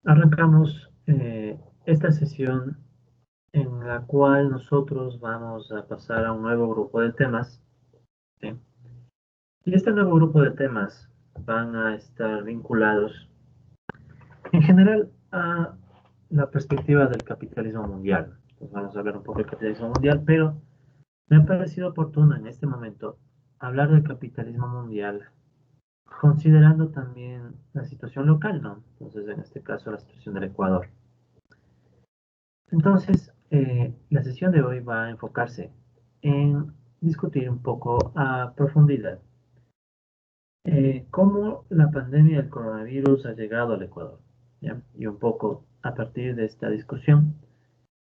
Arrancamos esta sesión en la cual nosotros vamos a pasar a un nuevo grupo de temas, ¿sí? Y este nuevo grupo de temas van a estar vinculados en general a la perspectiva del capitalismo mundial. Entonces vamos a hablar un poco del capitalismo mundial, pero me ha parecido oportuno en este momento hablar del capitalismo mundial considerando también la situación local, ¿no? Entonces, en este caso, la situación del Ecuador. Entonces, la sesión de hoy va a enfocarse en discutir un poco a profundidad cómo la pandemia del coronavirus ha llegado al Ecuador, ¿ya? Y un poco a partir de esta discusión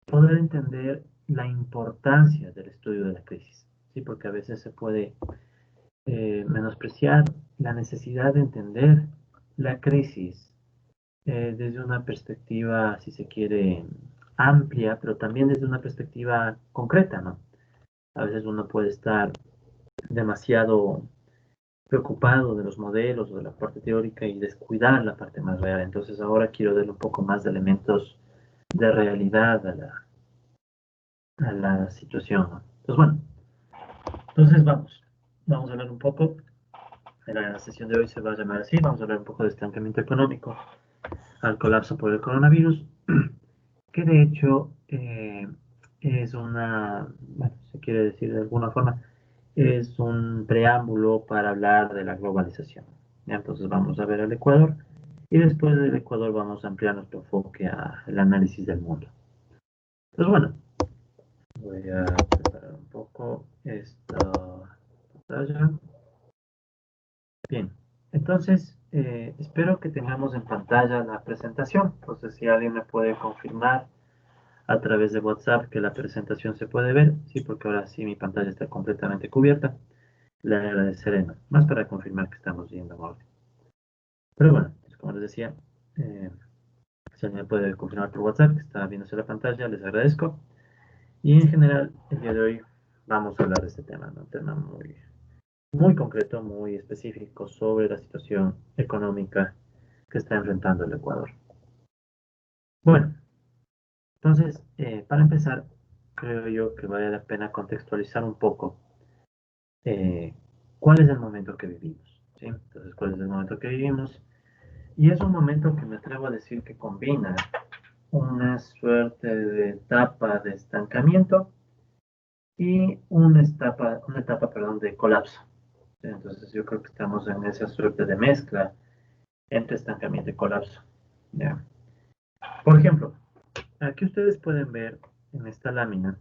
poder entender la importancia del estudio de la crisis, ¿sí? Porque a veces se puede menospreciar la necesidad de entender la crisis desde una perspectiva, si se quiere, amplia, pero también desde una perspectiva concreta, ¿no? A veces uno puede estar demasiado preocupado de los modelos o de la parte teórica y descuidar la parte más real. Entonces ahora quiero darle un poco más de elementos de realidad a la situación, ¿no? Entonces, bueno, entonces vamos a hablar un poco, en la sesión de hoy se va a llamar así, vamos a hablar un poco de estancamiento económico al colapso por el coronavirus, que de hecho es una, bueno, se quiere decir de alguna forma, es un preámbulo para hablar de la globalización. ¿Ya? Entonces vamos a ver el Ecuador y después del Ecuador vamos a ampliar nuestro enfoque al análisis del mundo. Pues bueno, voy a preparar un poco esta pantalla. Bien, entonces espero que tengamos en pantalla la presentación. Entonces si alguien me puede confirmar a través de WhatsApp que la presentación se puede ver, sí, porque ahora sí mi pantalla está completamente cubierta. Le agradeceré, ¿no? Más para confirmar que estamos viendo en orden. Pero bueno, pues como les decía, eh, si alguien me puede confirmar por WhatsApp que está viéndose la pantalla, les agradezco. Y en general, el día de hoy vamos a hablar de este tema, ¿no? Un tema muy concreto, muy específico sobre la situación económica que está enfrentando el Ecuador. Bueno, entonces, para empezar, creo yo que vale la pena contextualizar un poco eh, cuál es el momento que vivimos, ¿sí? Entonces, cuál es el momento que vivimos. Y es un momento que me atrevo a decir que combina una suerte de etapa de estancamiento y una etapa, perdón, de colapso. Entonces yo creo que estamos en esa suerte de mezcla entre estancamiento y colapso. ¿Ya? Por ejemplo, aquí ustedes pueden ver en esta lámina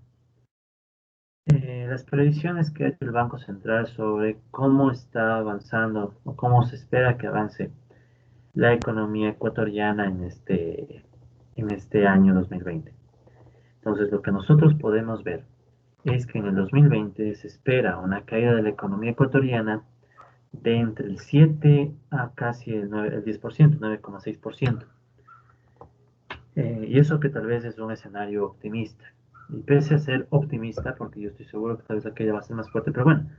las previsiones que ha hecho el Banco Central sobre cómo está avanzando o cómo se espera que avance la economía ecuatoriana en este año 2020. Entonces, lo que nosotros podemos ver es que en el 2020 se espera una caída de la economía ecuatoriana de entre el 7 a casi el 10%, 9,6%. Y eso que tal vez es un escenario optimista. Y pese a ser optimista, porque yo estoy seguro que tal vez aquella va a ser más fuerte, pero bueno,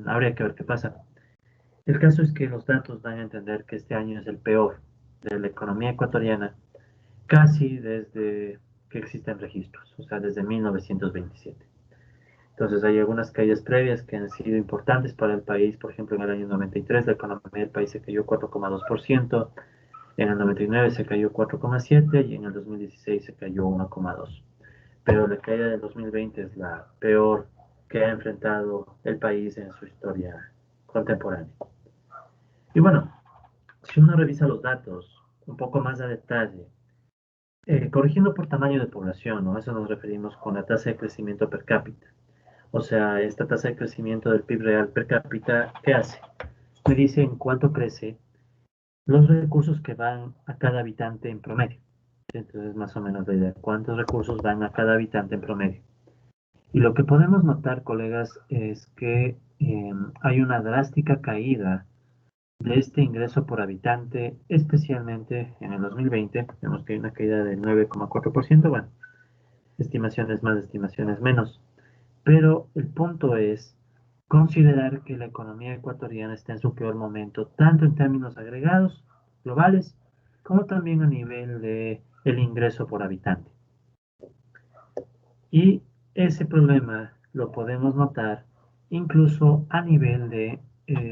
habría que ver qué pasa. El caso es que los datos dan a entender que este año es el peor de la economía ecuatoriana casi desde que existen registros, o sea, desde 1927. Entonces hay algunas caídas previas que han sido importantes para el país. Por ejemplo, en el año 93 la economía del país se cayó 4,2%, en el 99 se cayó 4,7% y en el 2016 se cayó 1,2%. Pero la caída del 2020 es la peor que ha enfrentado el país en su historia contemporánea. Y bueno, si uno revisa los datos un poco más a detalle, corrigiendo por tamaño de población, ¿no? A eso nos referimos con la tasa de crecimiento per cápita. O sea, esta tasa de crecimiento del PIB real per cápita, ¿qué hace? Me dice en cuánto crece los recursos que van a cada habitante en promedio. Entonces, más o menos la idea, cuántos recursos van a cada habitante en promedio. Y lo que podemos notar, colegas, es que hay una drástica caída de este ingreso por habitante, especialmente en el 2020. Vemos que hay una caída del 9,4%. Bueno, estimaciones más, estimaciones menos. Pero el punto es considerar que la economía ecuatoriana está en su peor momento, tanto en términos agregados globales como también a nivel de el ingreso por habitante. Y ese problema lo podemos notar incluso a nivel de,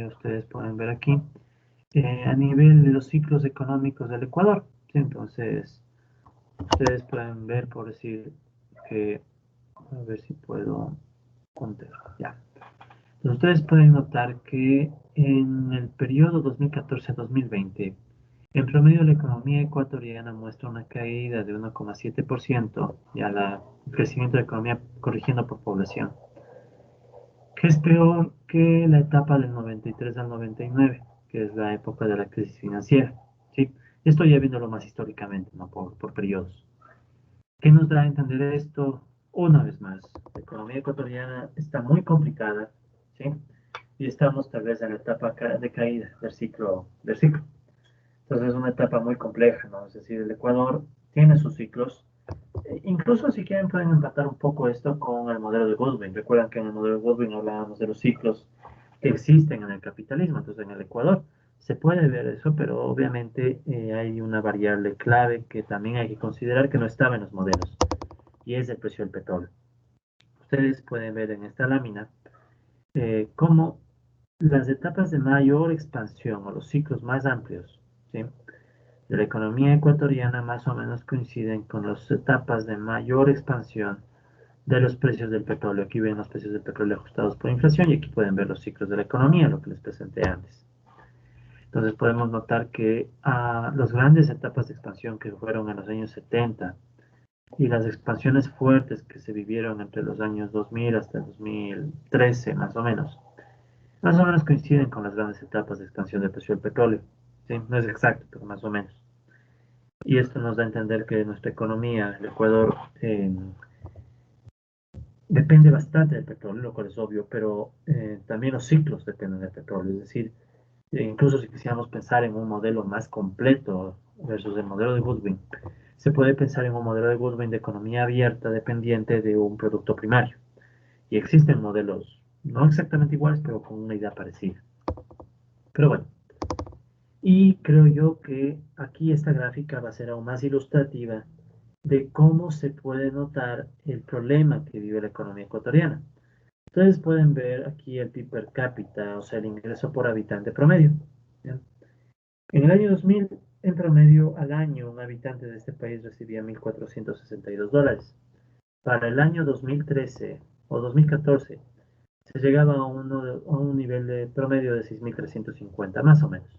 ustedes pueden ver aquí, a nivel de los ciclos económicos del Ecuador. ¿Sí? Entonces, ustedes pueden ver, por decir, que, a ver si puedo contar, ya. Entonces, ustedes pueden notar que en el periodo 2014-2020, en promedio la economía ecuatoriana muestra una caída de 1,7%, ya el crecimiento de la economía corrigiendo por población, que es peor que la etapa del 93 al 99, que es la época de la crisis financiera. ¿Sí? Estoy ya viéndolo más históricamente, no por periodos. ¿Qué nos da a entender esto? Una vez más, la economía ecuatoriana está muy complicada, ¿sí? Y estamos tal vez en la etapa de caída del ciclo. Entonces es una etapa muy compleja, ¿no? Es decir, el Ecuador tiene sus ciclos. Incluso si quieren pueden empatar un poco esto con el modelo de Goldwyn. Recuerdan que en el modelo de Goldwyn hablábamos de los ciclos que existen en el capitalismo. Entonces en el Ecuador se puede ver eso, pero obviamente hay una variable clave que también hay que considerar que no estaba en los modelos y es el precio del petróleo. Ustedes pueden ver en esta lámina cómo las etapas de mayor expansión o los ciclos más amplios, ¿sí?, de la economía ecuatoriana más o menos coinciden con las etapas de mayor expansión de los precios del petróleo. Aquí ven los precios del petróleo ajustados por inflación y aquí pueden ver los ciclos de la economía, lo que les presenté antes. Entonces podemos notar que las grandes etapas de expansión que fueron en los años 70 y las expansiones fuertes que se vivieron entre los años 2000 hasta 2013 más o menos coinciden con las grandes etapas de expansión del precio del petróleo. ¿Sí? No es exacto, pero más o menos. Y esto nos da a entender que nuestra economía, el Ecuador, depende bastante del petróleo, lo cual es obvio, pero también los ciclos dependen del petróleo. Es decir, incluso si quisiéramos pensar en un modelo más completo versus el modelo de Goodwin, se puede pensar en un modelo de Goodwin de economía abierta dependiente de un producto primario. Y existen modelos no exactamente iguales, pero con una idea parecida. Pero bueno, y creo yo que aquí esta gráfica va a ser aún más ilustrativa de cómo se puede notar el problema que vive la economía ecuatoriana. Ustedes pueden ver aquí el PIB per cápita, o sea, el ingreso por habitante promedio. ¿Ya? En el año 2000, en promedio, al año, un habitante de este país recibía $1,462. Para el año 2013 o 2014, se llegaba a un nivel de promedio de 6.350, más o menos.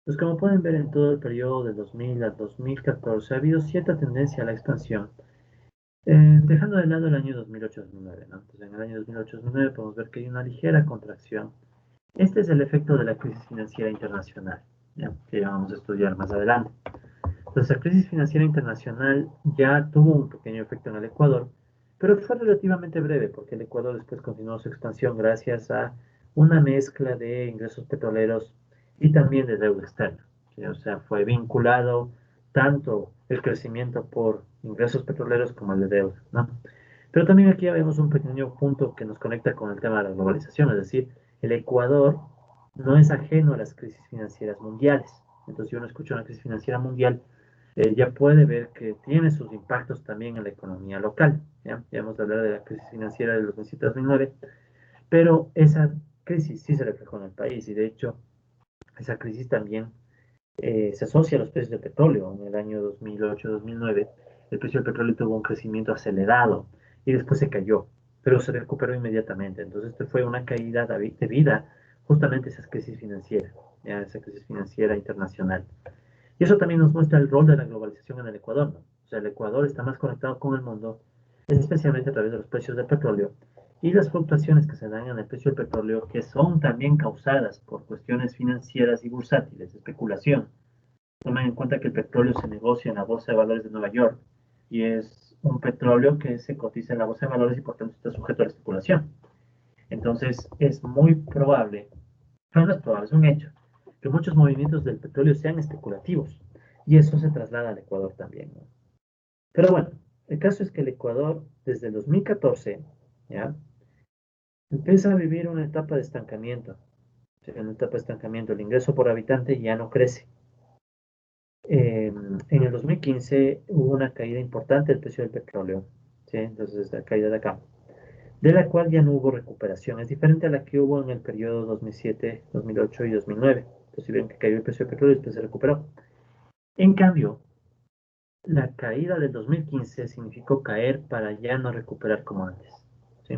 Pues como pueden ver en todo el periodo del 2000 al 2014 ha habido cierta tendencia a la expansión, dejando de lado el año 2008-2009, ¿no? Entonces en el año 2008-2009 podemos ver que hay una ligera contracción. Este es el efecto de la crisis financiera internacional, ¿ya?, que vamos a estudiar más adelante. Entonces la crisis financiera internacional ya tuvo un pequeño efecto en el Ecuador, pero fue relativamente breve porque el Ecuador después continuó su expansión gracias a una mezcla de ingresos petroleros y también de deuda externa, ¿sí? O sea, fue vinculado tanto el crecimiento por ingresos petroleros como el de deuda, ¿no? Pero también aquí vemos un pequeño punto que nos conecta con el tema de la globalización, es decir, el Ecuador no es ajeno a las crisis financieras mundiales. Entonces, si uno escucha una crisis financiera mundial, ya puede ver que tiene sus impactos también en la economía local. Ya hemos hablado de la crisis financiera de los 2007-2009, pero esa crisis sí se reflejó en el país y de hecho esa crisis también se asocia a los precios del petróleo. En el año 2008-2009 el precio del petróleo tuvo un crecimiento acelerado y después se cayó, pero se recuperó inmediatamente. Entonces esto fue una caída debida justamente a esa crisis financiera, ¿ya?, esa crisis financiera internacional. Y eso también nos muestra el rol de la globalización en el Ecuador, ¿no? O sea, el Ecuador está más conectado con el mundo, especialmente a través de los precios del petróleo y las fluctuaciones que se dan en el precio del petróleo, que son también causadas por cuestiones financieras y bursátiles, especulación. Tomen en cuenta que el petróleo se negocia en la Bolsa de Valores de Nueva York y es un petróleo que se cotiza en la Bolsa de Valores y por tanto está sujeto a la especulación. Entonces, es muy probable, no es probable, es un hecho, que muchos movimientos del petróleo sean especulativos y eso se traslada al Ecuador también, ¿no? Pero bueno, el caso es que el Ecuador desde el 2014 ya empieza a vivir una etapa de estancamiento. O sea, en una etapa de estancamiento, el ingreso por habitante ya no crece. En el 2015 hubo una caída importante del precio del petróleo, ¿sí? Entonces, la caída de acá, de la cual ya no hubo recuperación. Es diferente a la que hubo en el periodo 2007, 2008 y 2009. Entonces, si ven que cayó el precio del petróleo y después se recuperó. En cambio, la caída del 2015 significó caer para ya no recuperar como antes, ¿sí?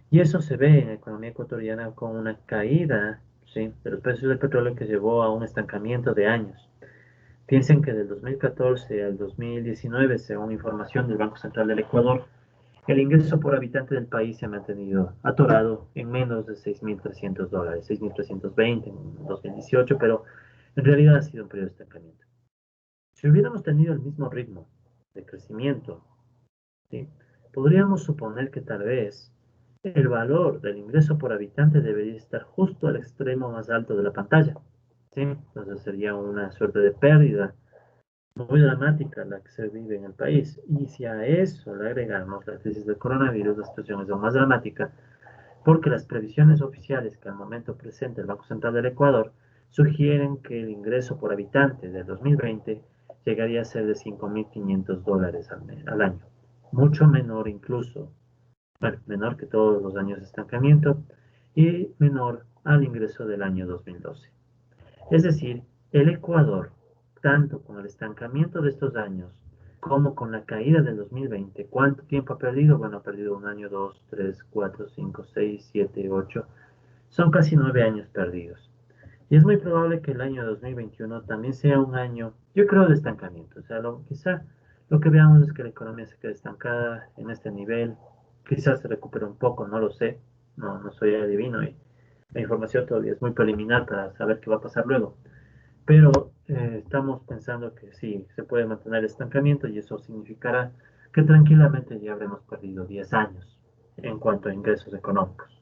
Y eso se ve en la economía ecuatoriana con una caída, ¿sí?, de los precios del petróleo que llevó a un estancamiento de años. Piensen que del 2014 al 2019, según información del Banco Central del Ecuador, el ingreso por habitante del país se ha mantenido atorado en menos de $6.300, 6.320 en 2018, pero en realidad ha sido un periodo de estancamiento. Si hubiéramos tenido el mismo ritmo de crecimiento, ¿sí?, podríamos suponer que tal vez el valor del ingreso por habitante debería estar justo al extremo más alto de la pantalla, ¿sí? Entonces sería una suerte de pérdida muy dramática la que se vive en el país. Y si a eso le agregamos la crisis del coronavirus, la situación es aún más dramática, porque las previsiones oficiales que al momento presenta el Banco Central del Ecuador sugieren que el ingreso por habitante del 2020 llegaría a ser de $5.500 al año, mucho menor incluso, bueno, menor que todos los años de estancamiento y menor al ingreso del año 2012. Es decir, el Ecuador, tanto con el estancamiento de estos años como con la caída del 2020, ¿cuánto tiempo ha perdido? Bueno, ha perdido un año, dos, tres, cuatro, cinco, seis, siete, ocho. Son casi 9 años perdidos. Y es muy probable que el año 2021 también sea un año, yo creo, de estancamiento. O sea, quizá lo que veamos es que la economía se quede estancada en este nivel. Quizás se recupere un poco, no lo sé. No, no soy adivino y la información todavía es muy preliminar para saber qué va a pasar luego. Pero estamos pensando que sí, se puede mantener el estancamiento y eso significará que tranquilamente ya habremos perdido 10 años en cuanto a ingresos económicos.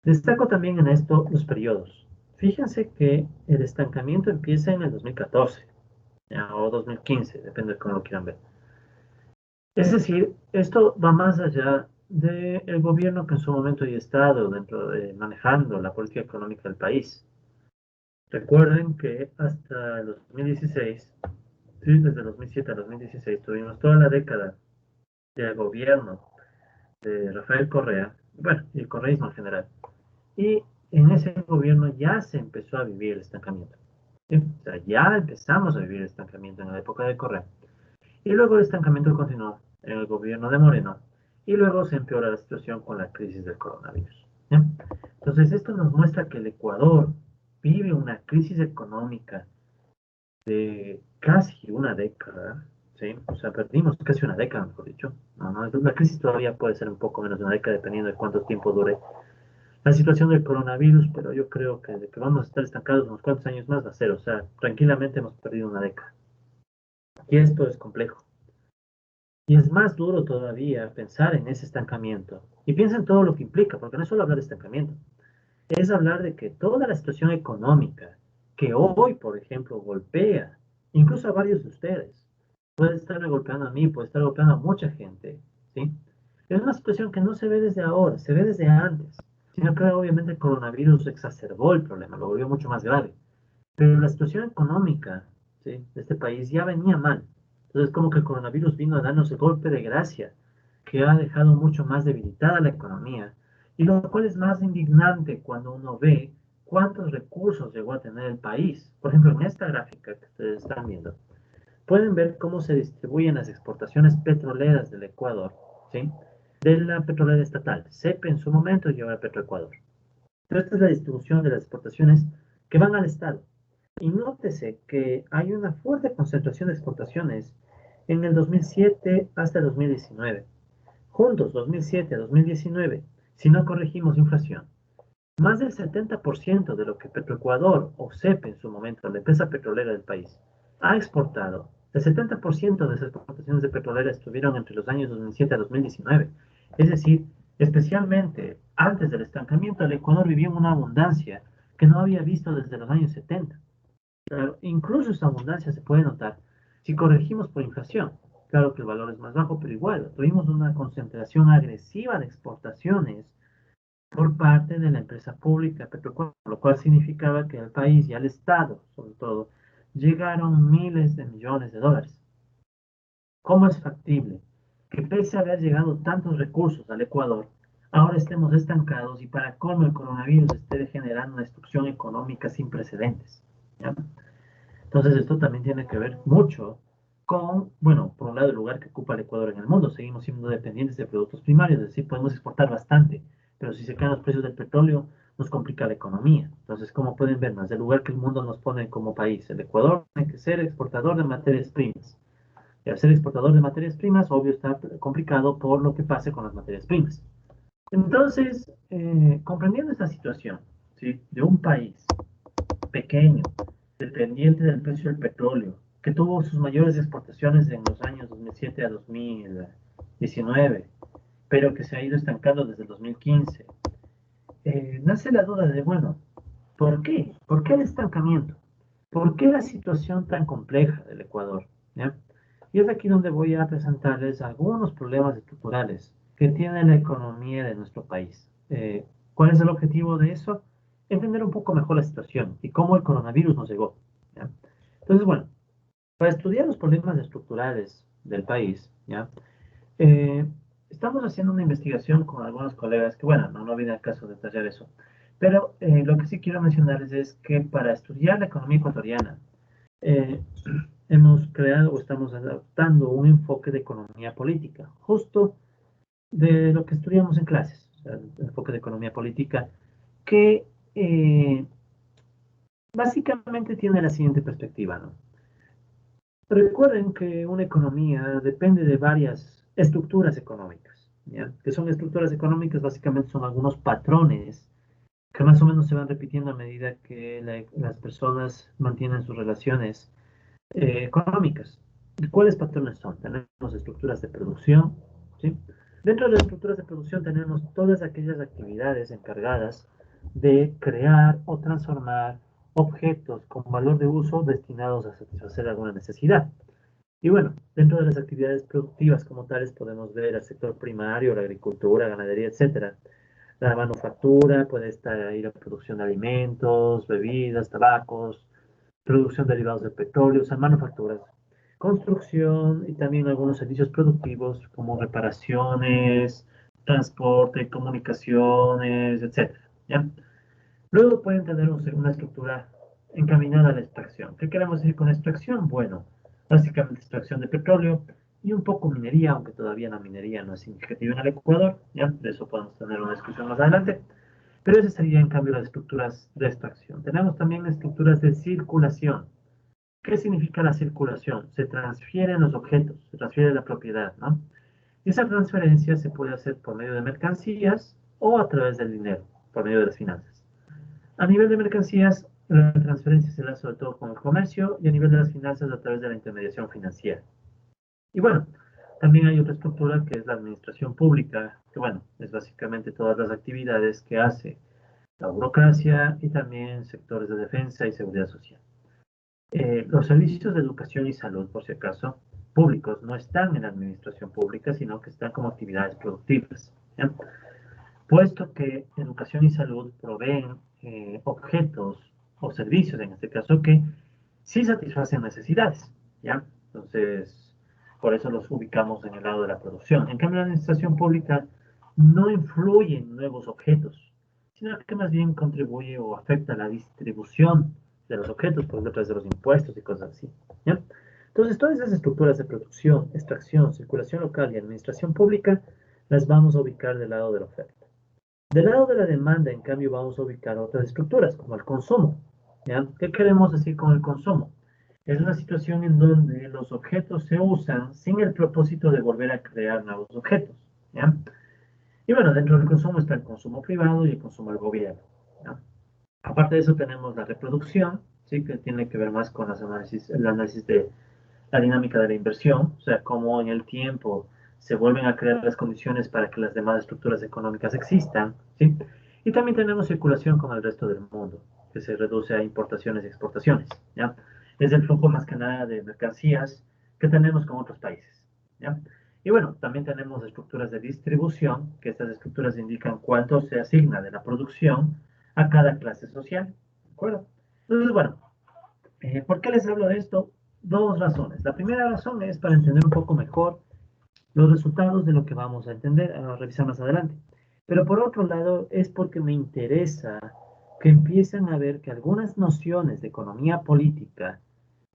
Destaco también en esto los periodos. Fíjense que el estancamiento empieza en el 2014, ¿ya?, o 2015, depende de cómo lo quieran ver. Es decir, esto va más allá del gobierno que en su momento ya ha estado manejando la política económica del país. Recuerden que hasta el 2016, sí, desde 2007 a 2016, tuvimos toda la década del gobierno de Rafael Correa, bueno, y el correísmo en general. Y en ese gobierno ya se empezó a vivir el estancamiento, ¿sí? O sea, ya empezamos a vivir el estancamiento en la época de Correa. Y luego el estancamiento continuó en el gobierno de Moreno. Y luego se empeora la situación con la crisis del coronavirus, ¿sí? Entonces, esto nos muestra que el Ecuador vive una crisis económica de casi una década, ¿sí? O sea, perdimos casi una década, mejor dicho. No, no, la crisis todavía puede ser un poco menos de una década, dependiendo de cuánto tiempo dure la situación del coronavirus, pero yo creo que de que vamos a estar estancados unos cuantos años más va a ser, o sea, tranquilamente hemos perdido una década. Y esto es complejo. Y es más duro todavía pensar en ese estancamiento. Y piensa en todo lo que implica, porque no es solo hablar de estancamiento, es hablar de que toda la situación económica que hoy, por ejemplo, golpea incluso a varios de ustedes, puede estar golpeando a mí, puede estar golpeando a mucha gente, ¿sí? Es una situación que no se ve desde ahora, se ve desde antes, sino que obviamente el coronavirus exacerbó el problema, lo volvió mucho más grave. Pero la situación económica, ¿sí?, de este país ya venía mal. Entonces, como que el coronavirus vino a darnos el golpe de gracia, que ha dejado mucho más debilitada la economía, y lo cual es más indignante cuando uno ve cuántos recursos llegó a tener el país. Por ejemplo, en esta gráfica que ustedes están viendo, pueden ver cómo se distribuyen las exportaciones petroleras del Ecuador, ¿sí?, de la petrolera estatal, CEP en su momento y ahora Petroecuador. Pero esta es la distribución de las exportaciones que van al Estado. Y nótese que hay una fuerte concentración de exportaciones en el 2007 hasta el 2019. Juntos, 2007 a 2019, si no corregimos inflación, más del 70% de lo que Petroecuador o CEP en su momento, la empresa petrolera del país, ha exportado, el 70% de esas exportaciones de petrolera estuvieron entre los años 2007 a 2019. Es decir, especialmente antes del estancamiento, el Ecuador vivía en una abundancia que no había visto desde los años 70. Claro, incluso esa abundancia se puede notar si corregimos por inflación. Claro que el valor es más bajo, pero igual, tuvimos una concentración agresiva de exportaciones por parte de la empresa pública Petroecuador, lo cual significaba que el país y al Estado, sobre todo, llegaron miles de millones de dólares. ¿Cómo es factible que pese a haber llegado tantos recursos al Ecuador, ahora estemos estancados y para colmo el coronavirus esté generando una destrucción económica sin precedentes? ¿Ya? Entonces esto también tiene que ver mucho con, bueno, por un lado el lugar que ocupa el Ecuador en el mundo. Seguimos siendo dependientes de productos primarios, es decir, podemos exportar bastante, pero si se caen los precios del petróleo, nos complica la economía. Entonces, como pueden ver, más el lugar que el mundo nos pone como país, el Ecuador tiene que ser exportador de materias primas. Y al ser exportador de materias primas, obvio está complicado por lo que pase con las materias primas. Entonces, comprendiendo esta situación, ¿sí? De un país pequeño, dependiente del precio del petróleo, que tuvo sus mayores exportaciones en los años 2007 a 2019, pero que se ha ido estancando desde el 2015, nace la duda de, bueno, ¿por qué? ¿Por qué el estancamiento? ¿Por qué la situación tan compleja del Ecuador? ¿Ya? Y es aquí donde voy a presentarles algunos problemas estructurales que tiene la economía de nuestro país. ¿Cuál es el objetivo de eso? Entender un poco mejor la situación y cómo el coronavirus nos llegó. ¿Ya? Entonces, bueno, para estudiar los problemas estructurales del país, ¿ya? Eh, estamos haciendo una investigación con algunos colegas que, bueno, no viene al caso de detallar eso, pero lo que sí quiero mencionarles es que para estudiar la economía ecuatoriana, eh, hemos creado o estamos adaptando un enfoque de economía política, justo de lo que estudiamos en clases, o sea, el enfoque de economía política, que básicamente tiene la siguiente perspectiva, ¿no? Recuerden que una economía depende de varias estructuras económicas, ¿ya? Que son estructuras económicas, básicamente son algunos patrones que más o menos se van repitiendo a medida que las personas mantienen sus relaciones económicas. ¿Cuáles patrones son? Tenemos estructuras de producción, ¿sí? Dentro de las estructuras de producción tenemos todas aquellas actividades encargadas de crear o transformar objetos con valor de uso destinados a satisfacer alguna necesidad. Y bueno, dentro de las actividades productivas como tales podemos ver el sector primario, la agricultura, ganadería, etcétera. La manufactura puede estar ahí la producción de alimentos, bebidas, tabacos, producción de derivados de petróleo, o sea, manufacturas, construcción y también algunos servicios productivos como reparaciones, transporte, comunicaciones, etcétera. ¿Ya? Luego pueden tener una estructura encaminada a la extracción. ¿Qué queremos decir con extracción? Bueno, básicamente extracción de petróleo y un poco minería, aunque todavía la minería no es significativa en el Ecuador, ¿ya? De eso podemos tener una discusión más adelante. Pero ese sería en cambio las estructuras de extracción. Tenemos también estructuras de circulación. ¿Qué significa la circulación? Se transfieren los objetos, se transfiere la propiedad, ¿no? Y esa transferencia se puede hacer por medio de mercancías o a través del dinero, por medio de las finanzas. A nivel de mercancías, la transferencia se da sobre todo con el comercio y a nivel de las finanzas a través de la intermediación financiera. Y bueno, también hay otra estructura que es la administración pública, que bueno, es básicamente todas las actividades que hace la burocracia y también sectores de defensa y seguridad social. Los servicios de educación y salud, por si acaso, públicos, no están en la administración pública, sino que están como actividades productivas. ¿Ya? Puesto que educación y salud proveen objetos o servicios, en este caso, que sí satisfacen necesidades, ¿ya? Entonces, por eso los ubicamos en el lado de la producción. En cambio, la administración pública no influye en nuevos objetos, sino que más bien contribuye o afecta a la distribución de los objetos, por ejemplo, a través de los impuestos y cosas así, ¿ya? Entonces, todas esas estructuras de producción, extracción, circulación local y administración pública las vamos a ubicar del lado de la oferta. Del lado de la demanda, en cambio, vamos a ubicar otras estructuras, como el consumo. ¿Ya? ¿Qué queremos decir con el consumo? Es una situación en donde los objetos se usan sin el propósito de volver a crear nuevos objetos. ¿Ya? Y bueno, dentro del consumo está el consumo privado y el consumo del gobierno. ¿Ya? Aparte de eso tenemos la reproducción, ¿sí? Que tiene que ver más con el análisis de la dinámica de la inversión, o sea, cómo en el tiempo se vuelven a crear las condiciones para que las demás estructuras económicas existan, ¿sí? Y también tenemos circulación con el resto del mundo, que se reduce a importaciones y exportaciones, ¿ya? Es el flujo más que nada de mercancías que tenemos con otros países, ¿ya? Y bueno, también tenemos estructuras de distribución, que estas estructuras indican cuánto se asigna de la producción a cada clase social, ¿de acuerdo? Entonces, bueno, ¿Por qué les hablo de esto? Dos razones. La primera razón es para entender un poco mejor los resultados de lo que vamos a entender, a revisar más adelante. Pero por otro lado, es porque me interesa que empiecen a ver que algunas nociones de economía política,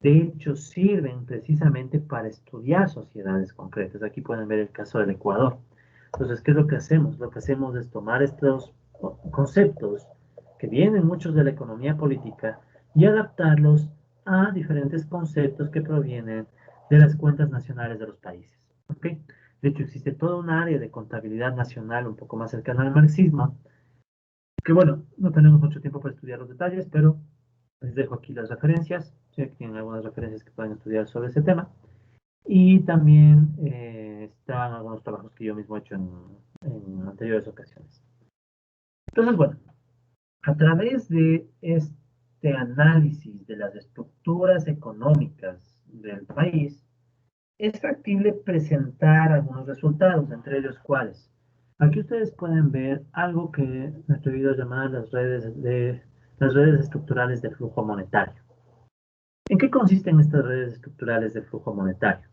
de hecho, sirven precisamente para estudiar sociedades concretas. Aquí pueden ver el caso del Ecuador. Entonces, ¿qué es lo que hacemos? Lo que hacemos es tomar estos conceptos que vienen muchos de la economía política y adaptarlos a diferentes conceptos que provienen de las cuentas nacionales de los países. ¿Ok? De hecho, existe toda una área de contabilidad nacional un poco más cercana al marxismo, que bueno, no tenemos mucho tiempo para estudiar los detalles, pero les dejo aquí las referencias. Sé que tienen algunas referencias que pueden estudiar sobre ese tema. Y también están algunos trabajos que yo mismo he hecho en anteriores ocasiones. Entonces, bueno, a través de este análisis de las estructuras económicas del país, es factible presentar algunos resultados, entre ellos cuáles. Aquí ustedes pueden ver algo que me he atrevido a llamar las redes estructurales de flujo monetario. ¿En qué consisten estas redes estructurales de flujo monetario?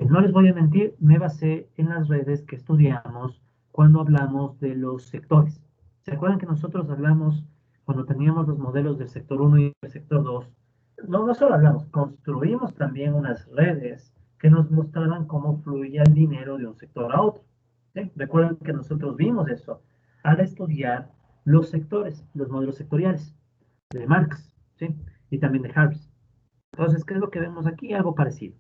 No les voy a mentir, me basé en las redes que estudiamos cuando hablamos de los sectores. ¿Se acuerdan que nosotros hablamos cuando teníamos los modelos del sector uno y del sector 2? No, no solo hablamos, construimos también unas redes que nos mostraban cómo fluía el dinero de un sector a otro. ¿Sí? Recuerden que nosotros vimos eso al estudiar los sectores, los modelos sectoriales de Marx, ¿sí? Y también de Harris. Entonces, ¿qué es lo que vemos aquí? Algo parecido.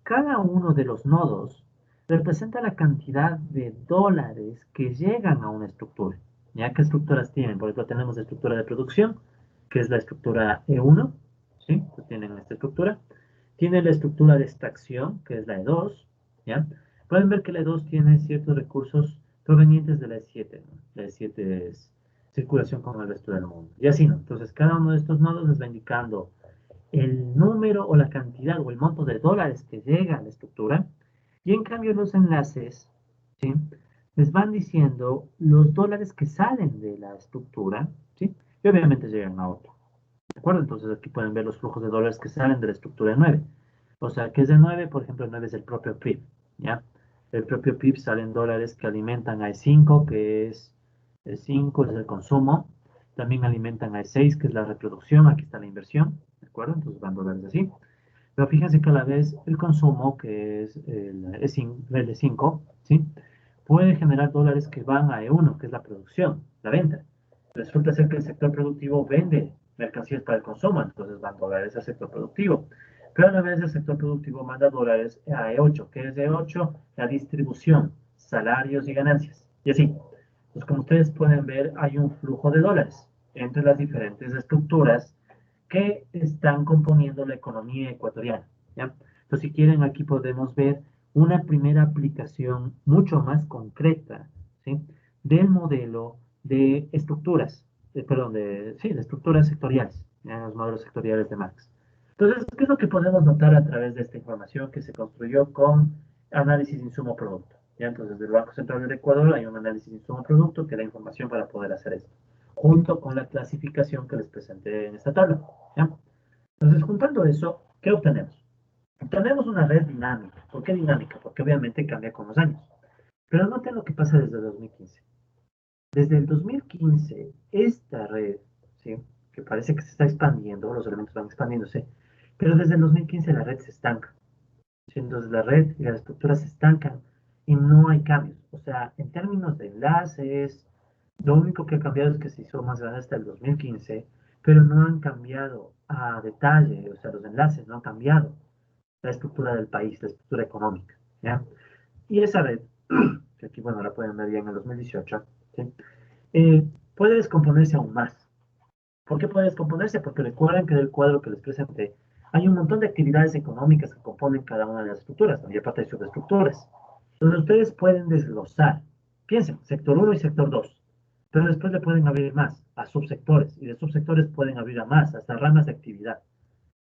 Cada uno de los nodos representa la cantidad de dólares que llegan a una estructura. ¿Ya qué estructuras tienen? Por ejemplo, tenemos la estructura de producción, que es la estructura E1, ¿sí? Pues tienen esta estructura. Tiene la estructura de extracción, que es la E2, ¿ya? Pueden ver que la E2 tiene ciertos recursos provenientes de la E7, ¿no? La E7 es circulación con el resto del mundo. Y así, ¿no? Entonces, cada uno de estos nodos les va indicando el número o la cantidad o el monto de dólares que llega a la estructura, y en cambio los enlaces, ¿sí? Les van diciendo los dólares que salen de la estructura, ¿sí? Y obviamente llegan a otro. ¿De acuerdo? Entonces aquí pueden ver los flujos de dólares que salen de la estructura de 9. O sea, que es de 9, por ejemplo, el 9 es el propio PIB, ¿ya? El propio PIB salen dólares que alimentan a E5, que es el 5 es el consumo. También alimentan a E6, que es la reproducción. Aquí está la inversión, ¿de acuerdo? Entonces van dólares así. Pero fíjense que a la vez el consumo, que es el E5, ¿sí? Puede generar dólares que van a E1, que es la producción, la venta. Resulta ser que el sector productivo vende mercancías para el consumo, entonces van dólares al sector productivo. Pero a la vez el sector productivo manda dólares a E8, que es E8, la distribución, salarios y ganancias. Y así. Pues como ustedes pueden ver, hay un flujo de dólares entre las diferentes estructuras que están componiendo la economía ecuatoriana. ¿Ya? Entonces, si quieren, aquí podemos ver una primera aplicación mucho más concreta, ¿sí? Del modelo de estructuras, perdón, sí, de estructuras sectoriales, ¿ya? Los modelos sectoriales de Marx. Entonces, ¿qué es lo que podemos notar a través de esta información que se construyó con análisis insumo-producto? ¿Ya? Entonces, del Banco Central del Ecuador hay un análisis insumo-producto que da información para poder hacer esto, junto con la clasificación que les presenté en esta tabla. ¿Ya? Entonces, juntando eso, ¿qué obtenemos? Obtenemos una red dinámica. ¿Por qué dinámica? Porque obviamente cambia con los años. Pero noten lo que pasa desde el 2015. Desde el 2015, esta red, ¿sí? Que parece que se está expandiendo, los elementos van expandiéndose, pero desde el 2015 la red se estanca. ¿Sí? Entonces la red y las estructuras se estancan y no hay cambios. O sea, en términos de enlaces, lo único que ha cambiado es que se hizo más grande hasta el 2015, pero no han cambiado a detalle, o sea, los enlaces no han cambiado la estructura del país, la estructura económica, ¿ya? Y esa red, que aquí, bueno, la pueden ver ya en el 2018, ¿sí? Puede descomponerse aún más. ¿Por qué puede descomponerse? Porque recuerden que del cuadro que les presenté hay un montón de actividades económicas que componen cada una de las estructuras, también aparte de subestructuras. Entonces ustedes pueden desglosar, piensen, sector uno y sector 2, pero después le pueden abrir más a subsectores, y de subsectores pueden abrir a más, hasta ramas de actividad.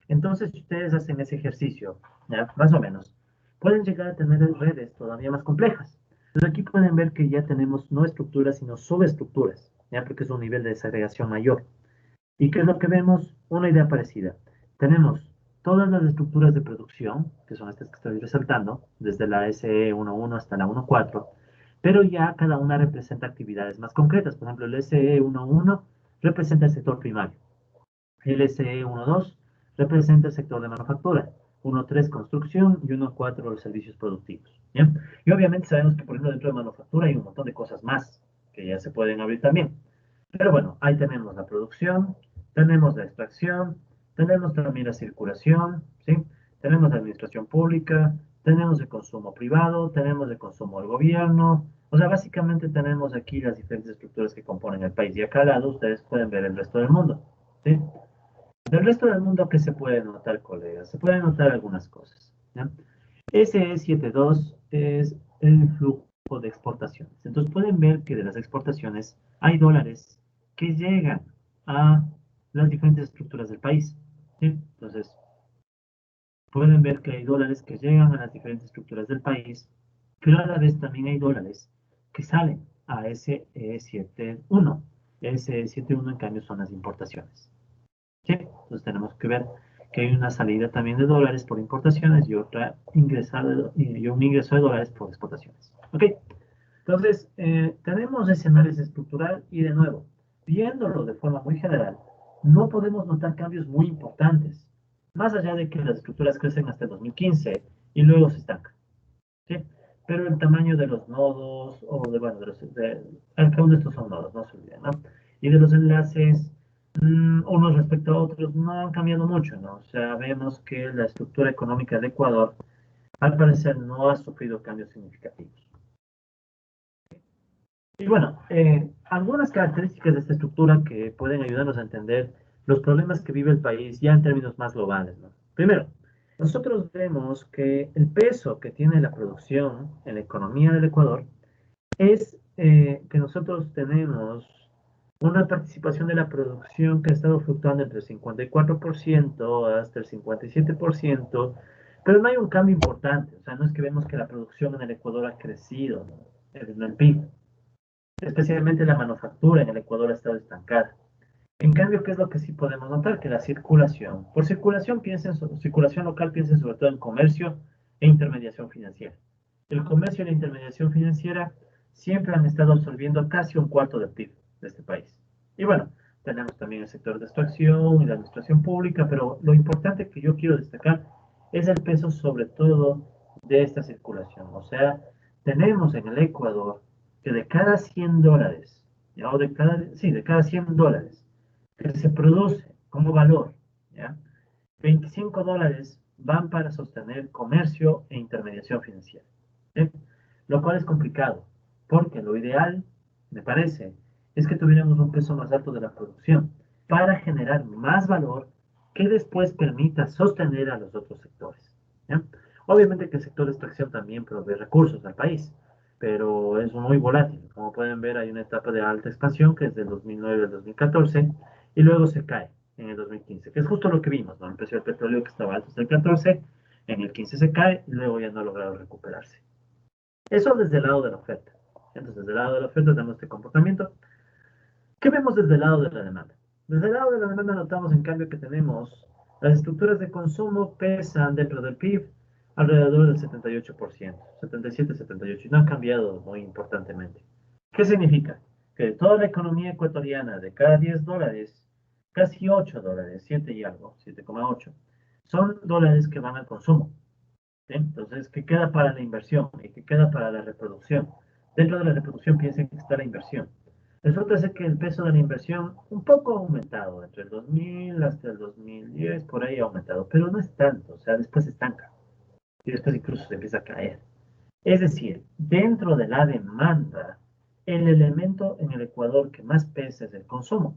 Entonces, si ustedes hacen ese ejercicio, ¿ya? Más o menos, pueden llegar a tener redes todavía más complejas. Entonces, aquí pueden ver que ya tenemos no estructuras, sino subestructuras, ¿ya? Porque es un nivel de desagregación mayor. ¿Y qué es lo que vemos? Una idea parecida. tenemos todas las estructuras de producción, que son estas que estoy resaltando, desde la SE11 hasta la 14, pero ya cada una representa actividades más concretas. Por ejemplo, el SE11 representa el sector primario, el SE12 representa el sector de manufactura, 1.3 construcción y 1.4 los servicios productivos. ¿Bien? Y obviamente sabemos que, por ejemplo, dentro de manufactura hay un montón de cosas más que ya se pueden abrir también. Pero bueno, ahí tenemos la producción, tenemos la extracción, tenemos también la circulación, ¿sí? Tenemos la administración pública, tenemos el consumo privado, tenemos el consumo del gobierno. O sea, básicamente tenemos aquí las diferentes estructuras que componen el país. Y acá al lado ustedes pueden ver el resto del mundo, ¿sí? Del resto del mundo, ¿qué se puede notar, colegas? Se pueden notar algunas cosas, ¿ya? SE72 es el flujo de exportaciones. Entonces pueden ver que de las exportaciones hay dólares que llegan a las diferentes estructuras del país, ¿sí? Entonces pueden ver que hay dólares que llegan a las diferentes estructuras del país, pero a la vez también hay dólares que salen a SE71. SE71 en cambio son las importaciones. ¿Sí? Entonces tenemos que ver que hay una salida también de dólares por importaciones y otra y un ingreso de dólares por exportaciones. ¿Ok? Entonces, tenemos ese análisis estructural y de nuevo, viéndolo de forma muy general, no podemos notar cambios muy importantes, más allá de que las estructuras crecen hasta el 2015 y luego se estancan. ¿Sí? Pero el tamaño de los nodos, o de, bueno, cada uno de estos son nodos, no se olviden, ¿no? Y de los enlaces, unos respecto a otros, no han cambiado mucho, ¿no? O sea, vemos que la estructura económica de Ecuador, al parecer, no ha sufrido cambios significativos. Y bueno, algunas características de esta estructura que pueden ayudarnos a entender los problemas que vive el país ya en términos más globales, ¿no? Primero, nosotros vemos que el peso que tiene la producción en la economía del Ecuador es que nosotros tenemos una participación de la producción que ha estado fluctuando entre el 54% hasta el 57%, pero no hay un cambio importante. O sea, no es que vemos que la producción en el Ecuador ha crecido, ¿no? En el PIB. Especialmente la manufactura en el Ecuador ha estado estancada. En cambio, ¿qué es lo que sí podemos notar? Que la circulación. Por circulación, circulación local, piensen sobre todo en comercio e intermediación financiera. El comercio y la intermediación financiera siempre han estado absorbiendo casi un cuarto del PIB de este país. Y bueno, tenemos también el sector de extracción y la administración pública, pero lo importante que yo quiero destacar es el peso sobre todo de esta circulación. O sea, tenemos en el Ecuador que de cada 100 dólares, ¿ya? De cada 100 dólares que se produce como valor, ¿ya? 25 dólares van para sostener comercio e intermediación financiera. ¿Sí? Lo cual es complicado, porque lo ideal, me parece, es que tuviéramos un peso más alto de la producción para generar más valor que después permita sostener a los otros sectores. ¿Ya? Obviamente que el sector de extracción también provee recursos al país, pero es muy volátil. Como pueden ver, hay una etapa de alta expansión que es del 2009 al 2014 y luego se cae en el 2015, que es justo lo que vimos, ¿no? El precio del petróleo que estaba alto hasta el 14, en el 15 se cae y luego ya no ha logrado recuperarse. Eso desde el lado de la oferta. Entonces, desde el lado de la oferta tenemos este comportamiento. ¿Qué vemos desde el lado de la demanda? Desde el lado de la demanda notamos en cambio que tenemos las estructuras de consumo pesan dentro del PIB alrededor del 78%, 77-78%, y no han cambiado muy importantemente. ¿Qué significa? Que de toda la economía ecuatoriana, de cada 10 dólares, casi 8 dólares, 7 y algo, 7,8, son dólares que van al consumo. ¿Sí? Entonces, ¿qué queda para la inversión y qué queda para la reproducción? Dentro de la reproducción piensen que está la inversión. Resulta ser que el peso de la inversión un poco ha aumentado, entre el 2000 hasta el 2010, por ahí ha aumentado, pero no es tanto, o sea, después se estanca y después incluso se empieza a caer. Es decir, dentro de la demanda, el elemento en el Ecuador que más pesa es el consumo,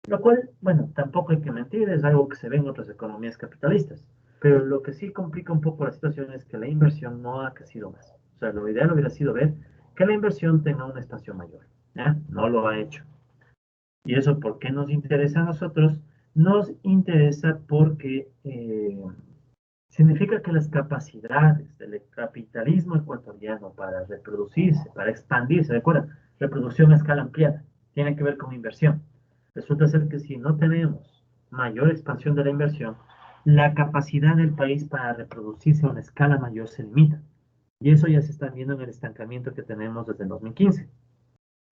lo cual, bueno, tampoco hay que mentir, es algo que se ve en otras economías capitalistas. Pero lo que sí complica un poco la situación es que la inversión no ha crecido más. O sea, lo ideal hubiera sido ver que la inversión tenga una expansión mayor. ¿Ya? No lo ha hecho. ¿Y eso por qué nos interesa a nosotros? Nos interesa porque significa que las capacidades del capitalismo ecuatoriano para reproducirse, para expandirse, recuerda, reproducción a escala ampliada, tiene que ver con inversión. Resulta ser que si no tenemos mayor expansión de la inversión, la capacidad del país para reproducirse a una escala mayor se limita. Y eso ya se está viendo en el estancamiento que tenemos desde el 2015.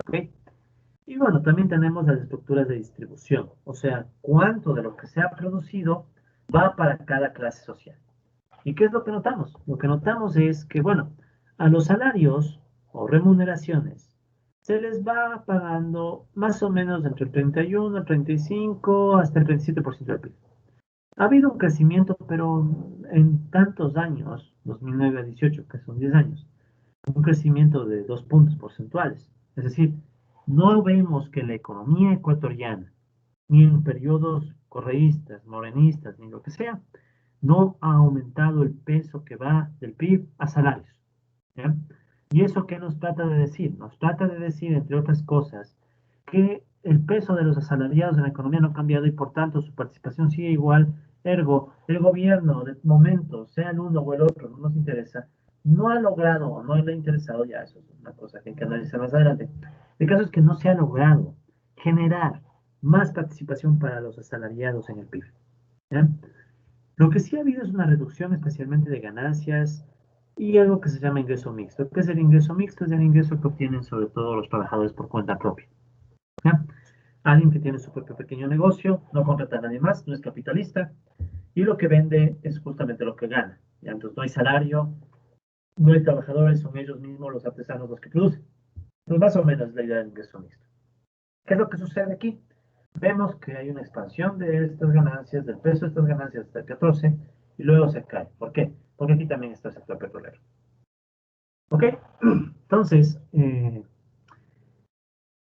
¿Ok? Y bueno, también tenemos las estructuras de distribución, o sea, cuánto de lo que se ha producido va para cada clase social. ¿Y qué es lo que notamos? Lo que notamos es que, bueno, a los salarios o remuneraciones se les va pagando más o menos entre el 31, el 35 hasta el 37% del PIB. Ha habido un crecimiento, pero en tantos años, 2009 a 18, que son 10 años, un crecimiento de 2 puntos porcentuales. Es decir, no vemos que la economía ecuatoriana, ni en periodos correístas, morenistas, ni lo que sea, no ha aumentado el peso que va del PIB a salarios. ¿Ya? ¿Y eso qué nos trata de decir? Nos trata de decir, entre otras cosas, que el peso de los asalariados en la economía no ha cambiado y por tanto su participación sigue igual. Ergo, el gobierno de momento, sea el uno o el otro, no nos interesa, no ha logrado o no le ha interesado, ya eso es una cosa que hay que analizar más adelante. El caso es que no se ha logrado generar más participación para los asalariados en el PIB. ¿Ya? Lo que sí ha habido es una reducción especialmente de ganancias y algo que se llama ingreso mixto. ¿Qué es el ingreso mixto? Es el ingreso que obtienen sobre todo los trabajadores por cuenta propia. ¿Ya? Alguien que tiene su propio pequeño negocio, no contrata a nadie más, no es capitalista y lo que vende es justamente lo que gana. ¿Ya? Entonces no hay salario, no hay trabajadores, son ellos mismos los artesanos los que producen. Pues más o menos la idea del ingreso mixto. ¿Qué es lo que sucede aquí? Vemos que hay una expansión de estas ganancias, del peso de estas ganancias hasta el 14 y luego se cae. ¿Por qué? Porque aquí también está el sector petrolero. ¿Ok? Entonces,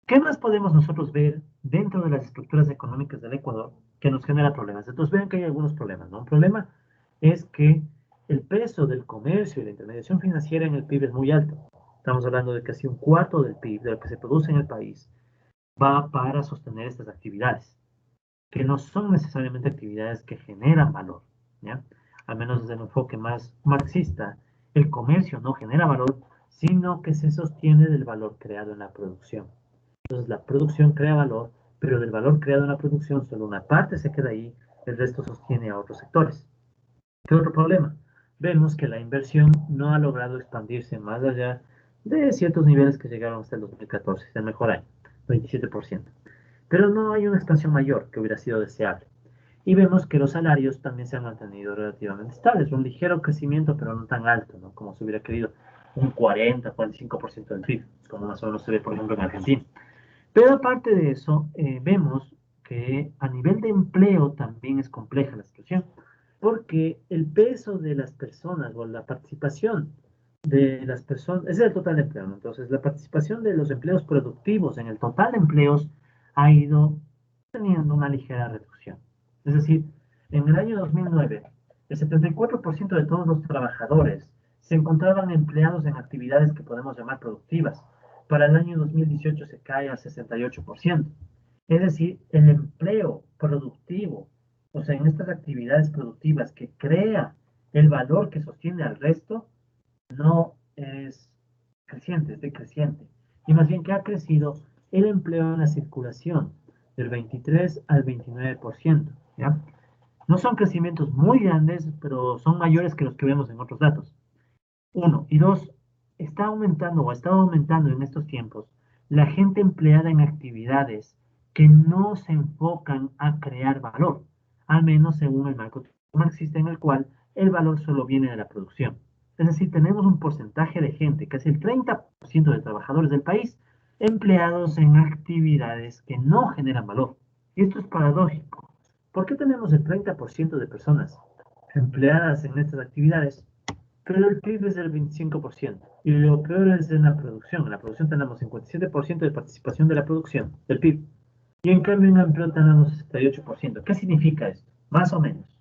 ¿qué más podemos nosotros ver dentro de las estructuras económicas del Ecuador que nos genera problemas? Entonces, vean que hay algunos problemas, ¿no? Un problema es que el peso del comercio y la intermediación financiera en el PIB es muy alto. Estamos hablando de casi un cuarto del PIB, de lo que se produce en el país, va para sostener estas actividades, que no son necesariamente actividades que generan valor, ¿ya? Al menos desde el enfoque más marxista, el comercio no genera valor, sino que se sostiene del valor creado en la producción. Entonces la producción crea valor, pero del valor creado en la producción solo una parte se queda ahí, el resto sostiene a otros sectores. ¿Qué otro problema? Vemos que la inversión no ha logrado expandirse más allá de ciertos niveles que llegaron hasta el 2014, el mejor año, 27%. Pero no hay una expansión mayor que hubiera sido deseable. Y vemos que los salarios también se han mantenido relativamente estables, un ligero crecimiento, pero no tan alto, ¿no? Como se hubiera querido, un 40, 45% del PIB, como más o menos se ve, por ejemplo, en Argentina. Pero aparte de eso, vemos que a nivel de empleo también es compleja la situación, porque el peso de las personas o la participación de las personas, ese es el total de empleo, ¿no? Entonces, la participación de los empleos productivos en el total de empleos ha ido teniendo una ligera reducción. Es decir, en el año 2009, el 74% de todos los trabajadores se encontraban empleados en actividades que podemos llamar productivas. Para el año 2018 se cae al 68%. Es decir, el empleo productivo, o sea, en estas actividades productivas que crea el valor que sostiene al resto, no es creciente, es decreciente. Y más bien que ha crecido el empleo en la circulación del 23 al 29%, ¿ya? No son crecimientos muy grandes, pero son mayores que los que vemos en otros datos. Uno. Y dos, está aumentando o ha estado aumentando en estos tiempos la gente empleada en actividades que no se enfocan a crear valor, al menos según el marco marxista en el cual el valor solo viene de la producción. Es decir, tenemos un porcentaje de gente, casi el 30% de trabajadores del país, empleados en actividades que no generan valor. Y esto es paradójico. ¿Por qué tenemos el 30% de personas empleadas en estas actividades, pero el PIB es del 25%? Y lo peor es en la producción. En la producción tenemos 57% de participación de la producción, del PIB. Y en cambio en empleo tenemos 68%. ¿Qué significa esto? Más o menos.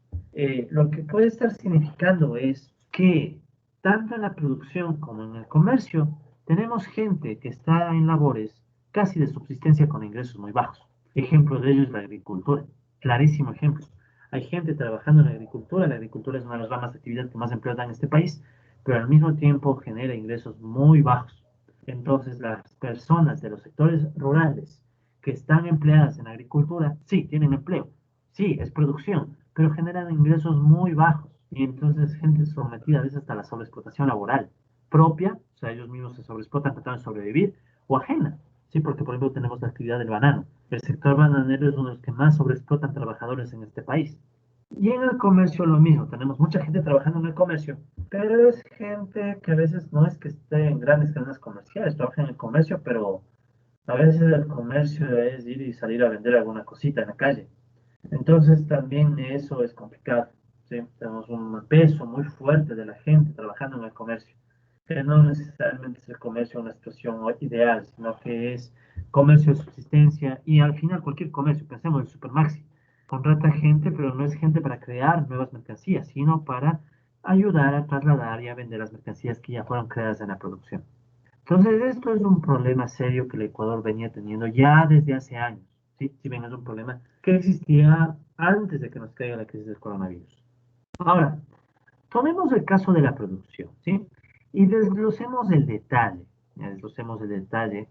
Lo que puede estar significando es que tanto en la producción como en el comercio tenemos gente que está en labores casi de subsistencia con ingresos muy bajos. Ejemplo de ello es la agricultura. Clarísimo ejemplo. Hay gente trabajando en la agricultura es una de las ramas de actividad que más empleo da en este país, pero al mismo tiempo genera ingresos muy bajos. Entonces las personas de los sectores rurales que están empleadas en agricultura, sí, tienen empleo, sí, es producción, pero generan ingresos muy bajos y entonces gente sometida a veces hasta la sobreexplotación laboral propia, o sea, ellos mismos se sobreexplotan tratando de sobrevivir, o ajena, ¿sí? Porque, por ejemplo, tenemos la actividad del banano. El sector bananero es uno de los que más sobreexplotan trabajadores en este país. Y en el comercio lo mismo, tenemos mucha gente trabajando en el comercio, pero es gente que a veces no es que esté en grandes cadenas comerciales, trabaja en el comercio, pero a veces el comercio es ir y salir a vender alguna cosita en la calle. Entonces también eso es complicado, ¿sí? Tenemos un peso muy fuerte de la gente trabajando en el comercio, que no necesariamente es el comercio una situación ideal, sino que es comercio de subsistencia y al final cualquier comercio, pensemos en el Supermaxi, contrata gente, pero no es gente para crear nuevas mercancías, sino para ayudar a trasladar y a vender las mercancías que ya fueron creadas en la producción. Entonces, esto es un problema serio que el Ecuador venía teniendo ya desde hace años, ¿sí? Si bien es un problema que existía antes de que nos caiga la crisis del coronavirus. Ahora, tomemos el caso de la producción, ¿sí? Y desglosemos el detalle, ya desglosemos el detalle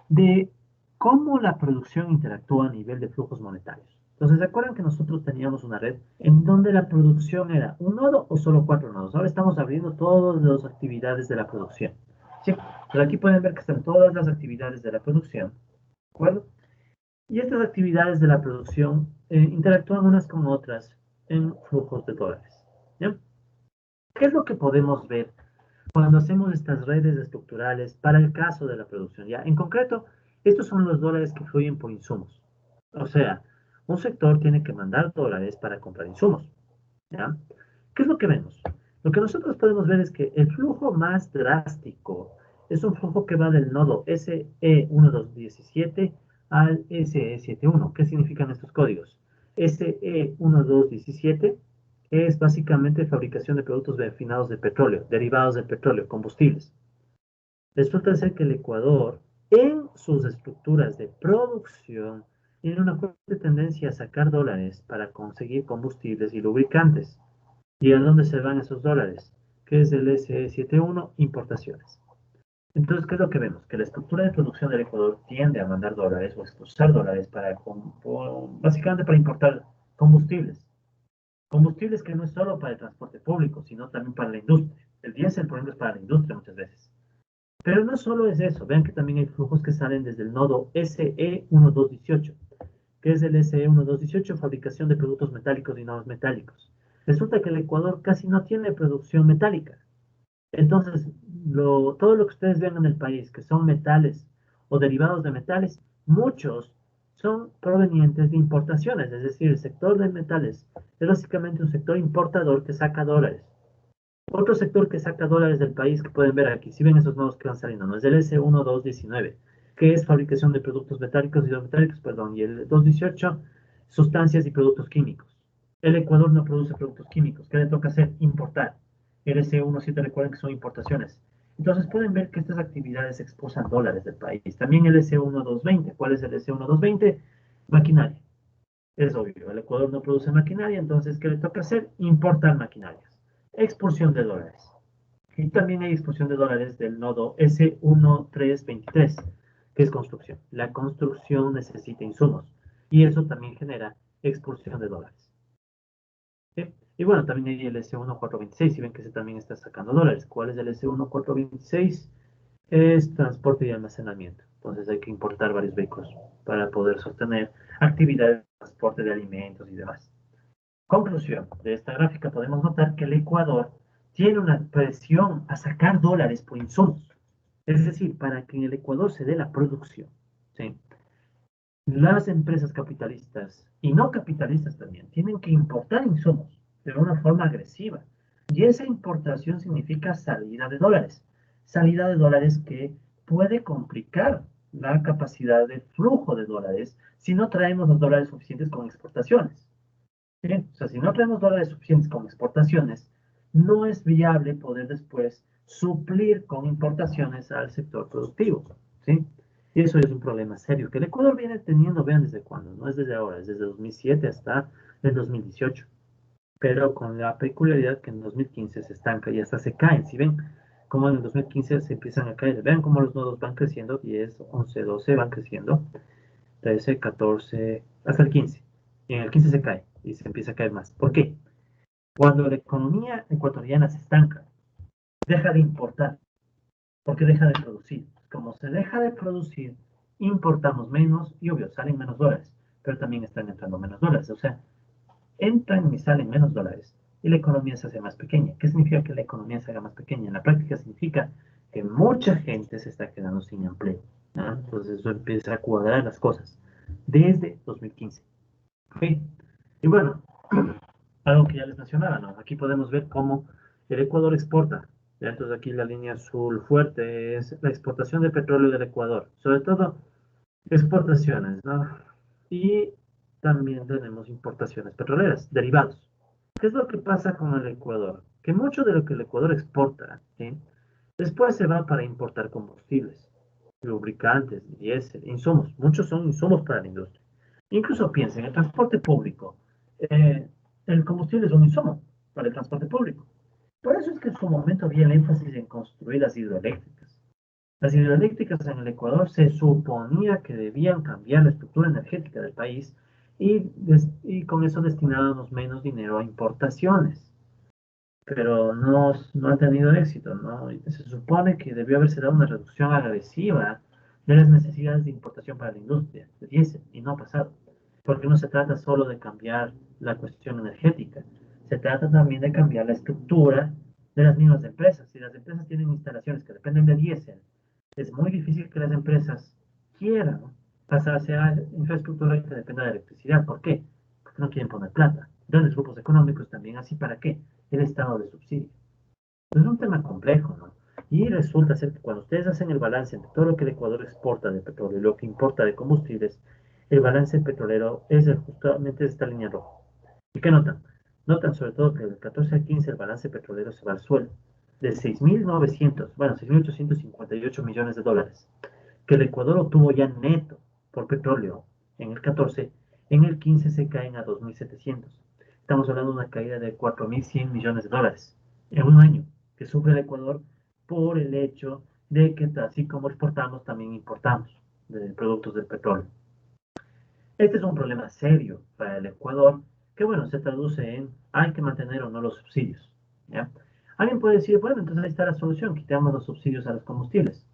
de cómo la producción interactúa a nivel de flujos monetarios. Entonces, ¿se acuerdan que nosotros teníamos una red en donde la producción era un nodo o solo cuatro nodos? Ahora estamos abriendo todas las actividades de la producción. Sí, pero aquí pueden ver que están todas las actividades de la producción, ¿de acuerdo? Y estas actividades de la producción interactúan unas con otras en flujos de dólares. ¿Ya? ¿Qué es lo que podemos ver cuando hacemos estas redes estructurales para el caso de la producción? Ya, en concreto, estos son los dólares que fluyen por insumos. O sea, un sector tiene que mandar dólares para comprar insumos. ¿Ya? ¿Qué es lo que vemos? Lo que nosotros podemos ver es que el flujo más drástico es un flujo que va del nodo SE1217 al SE71. ¿Qué significan estos códigos? SE1217 es básicamente fabricación de productos refinados de petróleo, derivados del petróleo, combustibles. Resulta ser que el Ecuador, en sus estructuras de producción, tiene una fuerte tendencia a sacar dólares para conseguir combustibles y lubricantes. ¿Y a dónde se van esos dólares? Que es el SE71, importaciones. Entonces, ¿qué es lo que vemos? Que la estructura de producción del Ecuador tiende a mandar dólares o expulsar dólares para, básicamente para importar combustibles. Combustibles que no es solo para el transporte público, sino también para la industria. El diésel, por ejemplo, es para la industria muchas veces. Pero no solo es eso, vean que también hay flujos que salen desde el nodo SE1218, que es el SE1218, fabricación de productos metálicos y no metálicos. Resulta que el Ecuador casi no tiene producción metálica. Entonces, todo lo que ustedes ven en el país, que son metales o derivados de metales, muchos son provenientes de importaciones, es decir, el sector de metales es básicamente un sector importador que saca dólares. Otro sector que saca dólares del país que pueden ver aquí, si ven esos nodos que van saliendo, no es el S1219, que es fabricación de productos metálicos y no metálicos, perdón, y el 218, sustancias y productos químicos. El Ecuador no produce productos químicos. ¿Qué le toca hacer? Importar. El S17 recuerden que son importaciones. Entonces pueden ver que estas actividades expulsan dólares del país. También el S1220. ¿Cuál es el S1220? Maquinaria. Es obvio, el Ecuador no produce maquinaria, entonces ¿qué le toca hacer? Importar maquinarias. Expulsión de dólares. Y también hay expulsión de dólares del nodo S1323, que es construcción. La construcción necesita insumos y eso también genera expulsión de dólares. ¿Sí? Y bueno, también hay el S1426, si ven que ese también está sacando dólares. ¿Cuál es el S1426? Es transporte y almacenamiento. Entonces hay que importar varios vehículos para poder sostener actividades de transporte de alimentos y demás. Conclusión, de esta gráfica podemos notar que el Ecuador tiene una presión a sacar dólares por insumos. Es decir, para que en el Ecuador se dé la producción, ¿sí? Las empresas capitalistas y no capitalistas también tienen que importar insumos de una forma agresiva. Y esa importación significa salida de dólares. Salida de dólares que puede complicar la capacidad de flujo de dólares si no traemos los dólares suficientes con exportaciones. Bien, o sea, si no tenemos dólares suficientes con exportaciones, no es viable poder después suplir con importaciones al sector productivo, ¿sí? Y eso es un problema serio que el Ecuador viene teniendo, vean desde cuándo, no es desde ahora, es desde 2007 hasta el 2018, pero con la peculiaridad que en 2015 se estanca y hasta se caen, si ven cómo en el 2015 se empiezan a caer, vean cómo los nodos van creciendo, 10, 11, 12 van creciendo, 13, 14, hasta el 15, y en el 15 se cae. y se empieza a caer más. ¿Por qué? Cuando la economía ecuatoriana se estanca, deja de importar, porque deja de producir. Como se deja de producir, importamos menos y obvio, salen menos dólares, pero también están entrando menos dólares. O sea, entran y salen menos dólares y la economía se hace más pequeña. ¿Qué significa que la economía se haga más pequeña? En la práctica significa que mucha gente se está quedando sin empleo, ¿no? Entonces eso empieza a cuadrar las cosas desde 2015. ¿Okay? Y bueno, algo que ya les mencionaba, ¿no? Aquí podemos ver cómo el Ecuador exporta. ¿Ya? Entonces aquí la línea azul fuerte es la exportación de petróleo del Ecuador, sobre todo exportaciones, ¿no? Y también tenemos importaciones petroleras, derivados. ¿Qué es lo que pasa con el Ecuador? Que mucho de lo que el Ecuador exporta, ¿sí? Después se va para importar combustibles, lubricantes, diésel, insumos. Muchos son insumos para la industria. Incluso piensen, el transporte público. eh, el combustible es un insumo para el transporte público. Por eso es que en su momento había el énfasis en construir las hidroeléctricas. Las hidroeléctricas en el Ecuador se suponía que debían cambiar la estructura energética del país y con eso destinábamos menos dinero a importaciones, pero no han tenido éxito, ¿no? Se supone que debió haberse dado una reducción agresiva de las necesidades de importación para la industria de diésel y no ha pasado, porque no se trata solo de cambiar la cuestión energética, se trata también de cambiar la estructura de las mismas empresas. Si las empresas tienen instalaciones que dependen de diésel, es muy difícil que las empresas quieran pasarse a infraestructura que dependa de electricidad. ¿Por qué? Porque no quieren poner plata. Grandes grupos económicos también, así para qué? El estado de subsidio. Es un tema complejo, ¿no? Y resulta ser que cuando ustedes hacen el balance entre todo lo que el Ecuador exporta de petróleo y lo que importa de combustibles, el balance petrolero es justamente esta línea roja. ¿Y qué notan? Notan sobre todo que del 14 al 15 el balance petrolero se va al suelo, de 6.900, bueno, 6.858 millones de dólares, que el Ecuador obtuvo ya neto por petróleo en el 14, en el 15 se caen a 2.700. Estamos hablando de una caída de 4.100 millones de dólares en un año que sufre el Ecuador por el hecho de que así como exportamos, también importamos de productos del petróleo. Este es un problema serio para el Ecuador que, bueno, se traduce en hay que mantener o no los subsidios. ¿Ya? Alguien puede decir, bueno, entonces ahí está la solución, quitamos los subsidios a los combustibles.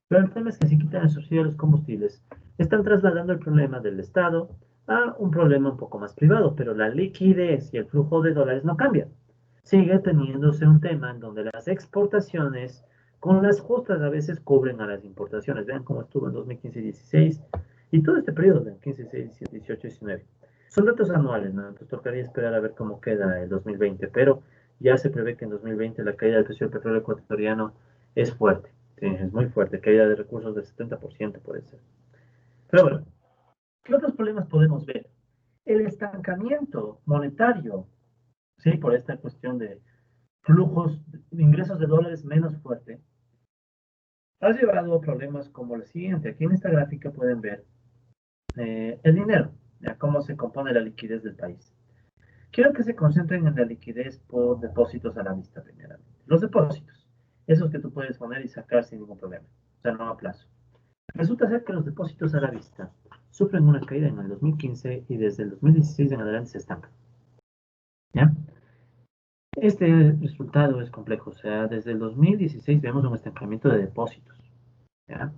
Pero el tema es que si quitan el subsidio a los combustibles, están trasladando el problema del Estado a un problema un poco más privado, pero la liquidez y el flujo de dólares no cambian. Sigue teniéndose un tema en donde las exportaciones con las justas a veces cubren a las importaciones. Vean cómo estuvo en 2015 y 16 y todo este periodo de 15, 16, 18, 19. Son datos anuales, ¿no? Entonces tocaría esperar a ver cómo queda el 2020, pero ya se prevé que en 2020 la caída del precio del petróleo ecuatoriano es fuerte. Sí, es muy fuerte, caída de recursos del 70% puede ser. Pero bueno, ¿qué otros problemas podemos ver? El estancamiento monetario, ¿sí? Por esta cuestión de flujos de ingresos de dólares menos fuerte, ha llevado a problemas como el siguiente. Aquí en esta gráfica pueden ver el dinero, ya cómo se compone la liquidez del país. Quiero que se concentren en la liquidez por depósitos a la vista, primeramente. Los depósitos, esos que tú puedes poner y sacar sin ningún problema, o sea, no a plazo. Resulta ser que los depósitos a la vista sufren una caída en el 2015 y desde el 2016 en adelante se estancan. ¿Ya? Este resultado es complejo, o sea, desde el 2016 vemos un estancamiento de depósitos, ¿ya?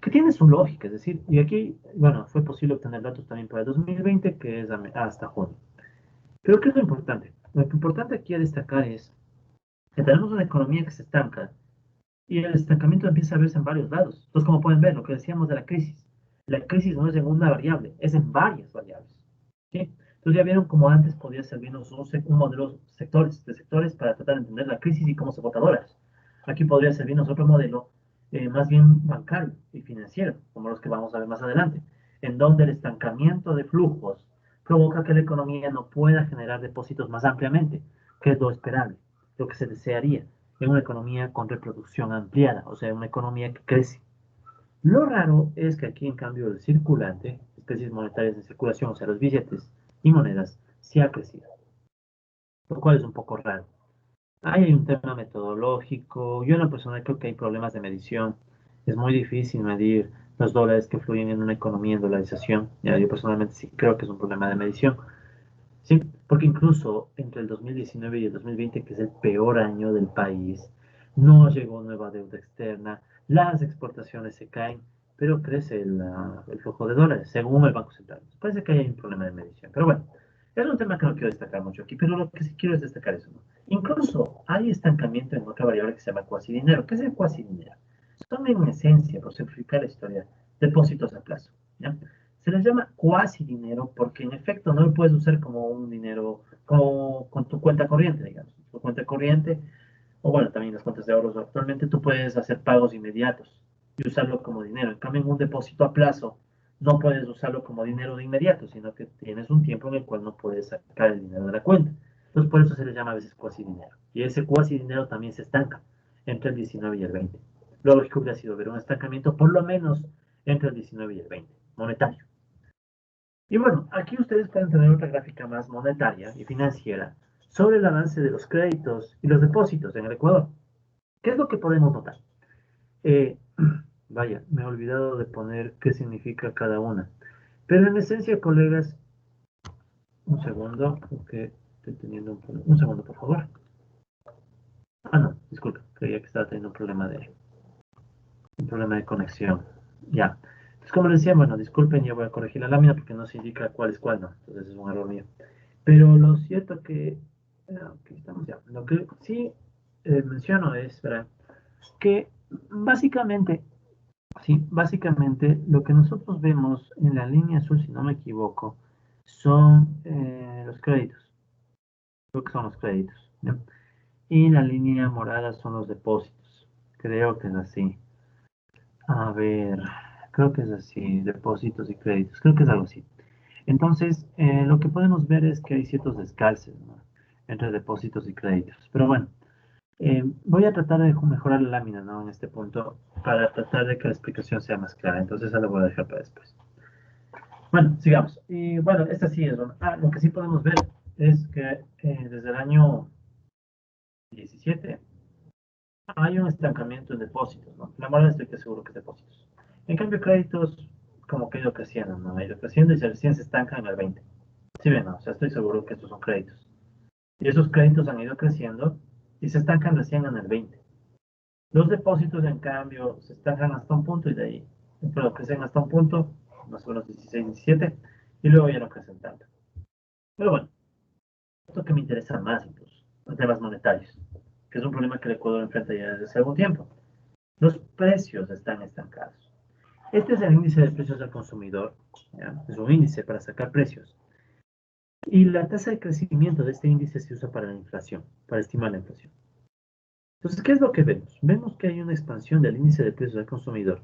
Que tiene su lógica, es decir, y aquí, bueno, fue posible obtener datos también para el 2020, que es hasta junio. Pero ¿qué es lo importante? Lo importante aquí a destacar es que tenemos una economía que se estanca y el estancamiento empieza a verse en varios lados. Entonces, como pueden ver, lo que decíamos de la crisis no es en una variable, es en varias variables. ¿Sí? Entonces ya vieron cómo antes podía servirnos un modelo de sectores para tratar de entender la crisis y cómo se vota dólares. Aquí podría servirnos otro modelo más bien bancario y financiero, como los que vamos a ver más adelante, en donde el estancamiento de flujos provoca que la economía no pueda generar depósitos más ampliamente, que es lo esperable, lo que se desearía en una economía con reproducción ampliada, o sea, una economía que crece. Lo raro es que aquí, en cambio, el circulante, especies monetarias en circulación, o sea, los billetes y monedas, sí ha crecido, lo cual es un poco raro. Ahí hay un tema metodológico. Yo en lo personal creo que hay problemas de medición. Es muy difícil medir los dólares que fluyen en una economía en dolarización. Ya, yo personalmente sí creo que es un problema de medición. ¿sí? Porque incluso entre el 2019 y el 2020, que es el peor año del país, no llegó nueva deuda externa, las exportaciones se caen, pero crece el flujo de dólares, según el Banco Central. Parece que hay un problema de medición, pero bueno, es un tema que no quiero destacar mucho aquí, pero lo que sí quiero es destacar eso, ¿no? Incluso hay estancamiento en otra variable que se llama cuasi dinero. ¿Qué es el cuasi dinero? Son en esencia, por simplificar la historia, depósitos a plazo, ¿ya? Se les llama cuasi dinero porque en efecto no lo puedes usar como un dinero, como con tu cuenta corriente, digamos. Tu cuenta corriente, o bueno, también las cuentas de ahorros, actualmente tú puedes hacer pagos inmediatos y usarlo como dinero. En cambio, en un depósito a plazo, no puedes usarlo como dinero de inmediato, sino que tienes un tiempo en el cual no puedes sacar el dinero de la cuenta. Entonces, por eso se le llama a veces cuasi dinero. Y ese cuasi dinero también se estanca entre el 19 y el 20. Lo lógico hubiera sido ver un estancamiento por lo menos entre el 19 y el 20, monetario. Y bueno, aquí ustedes pueden tener otra gráfica más monetaria y financiera sobre el avance de los créditos y los depósitos en el Ecuador. ¿Qué es lo que podemos notar? Eh, vaya, me he olvidado de poner qué significa cada una. Pero en esencia, colegas, un segundo, porque estoy teniendo un segundo, por favor. Ah, no, disculpe, creía que estaba teniendo un problema de conexión. Ya. Entonces, como les decía, bueno, disculpen, yo voy a corregir la lámina porque no se indica cuál es cuál, no. Entonces es un error mío. Pero lo cierto que, aquí estamos ya, lo que sí menciono es, ¿verdad? Que básicamente, sí, básicamente lo que nosotros vemos en la línea azul, si no me equivoco, son los créditos, creo que son los créditos, ¿no? Y la línea morada son los depósitos, creo que es así. A ver, creo que es así, depósitos y créditos, creo que es algo así. Entonces, lo que podemos ver es que hay ciertos descalces, ¿no? Entre depósitos y créditos. Pero bueno, voy a tratar de mejorar la lámina, ¿no? En este punto, para tratar de que la explicación sea más clara. Entonces, esa la voy a dejar para después. Bueno, sigamos. Y bueno, esta sí es una. Ah, lo que sí podemos ver es que desde el año 17 hay un estancamiento en depósitos, ¿no? La moral estoy que seguro que es depósitos. En cambio, créditos, como que ha ido creciendo, ¿no? Ha ido creciendo y recién se estanca en el 20. Sí, bien, ¿no? O sea, estoy seguro que estos son créditos. Y esos créditos han ido creciendo y se estancan recién en el 20. Los depósitos, en cambio, se estancan hasta un punto y de ahí, perdón, crecen hasta un punto, más o menos 16, 17, y luego ya no crecen tanto. Pero bueno, esto que me interesa más incluso, los temas monetarios, que es un problema que el Ecuador enfrenta ya desde hace algún tiempo. Los precios están estancados. Este es el índice de precios al consumidor, ¿ya? Es un índice para sacar precios. Y la tasa de crecimiento de este índice se usa para la inflación, para estimar la inflación. Entonces, ¿qué es lo que vemos? Vemos que hay una expansión del índice de precios al consumidor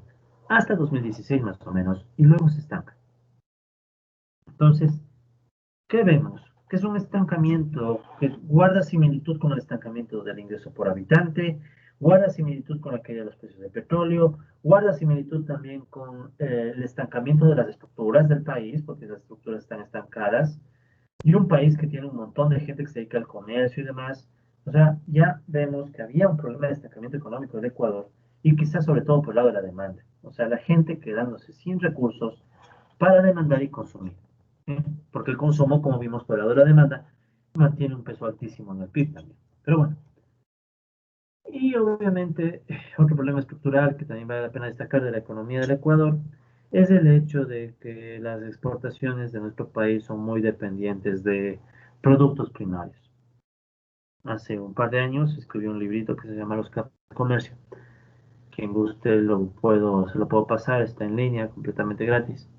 hasta 2016 más o menos, y luego se estanca. Entonces, ¿qué vemos? Que es un estancamiento que guarda similitud con el estancamiento del ingreso por habitante, guarda similitud con la caída de los precios del petróleo, guarda similitud también con el estancamiento de las estructuras del país, porque las estructuras están estancadas, y un país que tiene un montón de gente que se dedica al comercio y demás. O sea, ya vemos que había un problema de estancamiento económico del Ecuador y quizás sobre todo por el lado de la demanda. O sea, la gente quedándose sin recursos para demandar y consumir. ¿Sí? Porque el consumo, como vimos por el lado de la demanda, mantiene un peso altísimo en el PIB también. Pero bueno, y obviamente otro problema estructural que también vale la pena destacar de la economía del Ecuador es el hecho de que las exportaciones de nuestro país son muy dependientes de productos primarios. Hace un par de años escribí un librito que se llama Los Campos de Comercio. Quien guste se lo puedo pasar, está en línea, completamente gratis.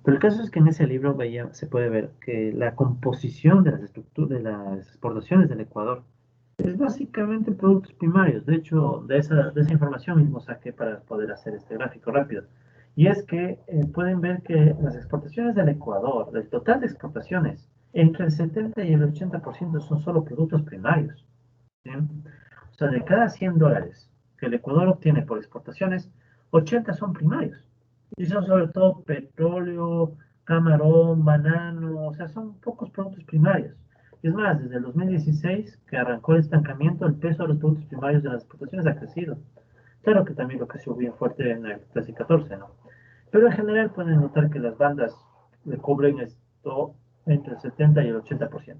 Pero el caso es que en ese libro se puede ver que la composición de las estructuras de las exportaciones del Ecuador es básicamente productos primarios. De hecho, de esa información mismo saqué para poder hacer este gráfico rápido. Y es que pueden ver que las exportaciones del Ecuador, del total de exportaciones, entre el 70 y el 80% son solo productos primarios. ¿Sí? O sea, de cada $100 que el Ecuador obtiene por exportaciones, 80 son primarios. Y son sobre todo petróleo, camarón, banano, o sea, son pocos productos primarios. Es más, desde el 2016, que arrancó el estancamiento, el peso de los productos primarios de las exportaciones ha crecido. Claro que también lo creció bien fuerte en el 13 y 14, ¿no? Pero en general pueden notar que las bandas le cubren esto entre el 70 y el 80%.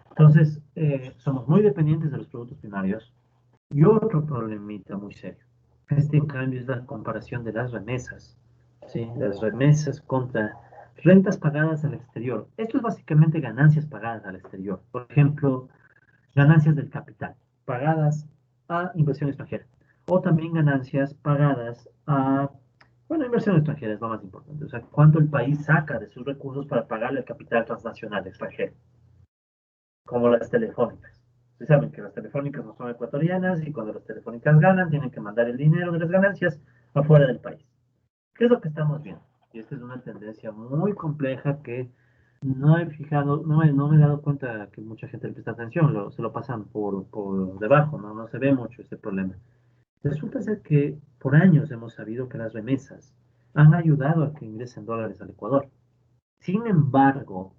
Entonces, somos muy dependientes de los productos primarios. Y otro problemita muy serio. Este, en cambio, es la comparación de las remesas. ¿Sí? Las remesas contra rentas pagadas al exterior. Esto es básicamente ganancias pagadas al exterior. Por ejemplo, ganancias del capital pagadas a inversión extranjera. O también ganancias pagadas a, bueno, inversión extranjera es lo más importante. O sea, cuánto el país saca de sus recursos para pagarle el capital transnacional extranjero, como las telefónicas. Ustedes saben que las telefónicas no son ecuatorianas y cuando las telefónicas ganan, tienen que mandar el dinero de las ganancias afuera del país. ¿Qué es lo que estamos viendo? Y esta es una tendencia muy compleja que no he fijado, no me he dado cuenta que mucha gente le presta atención, se lo pasan por debajo, ¿no? No se ve mucho este problema. Resulta ser que por años hemos sabido que las remesas han ayudado a que ingresen dólares al Ecuador. Sin embargo,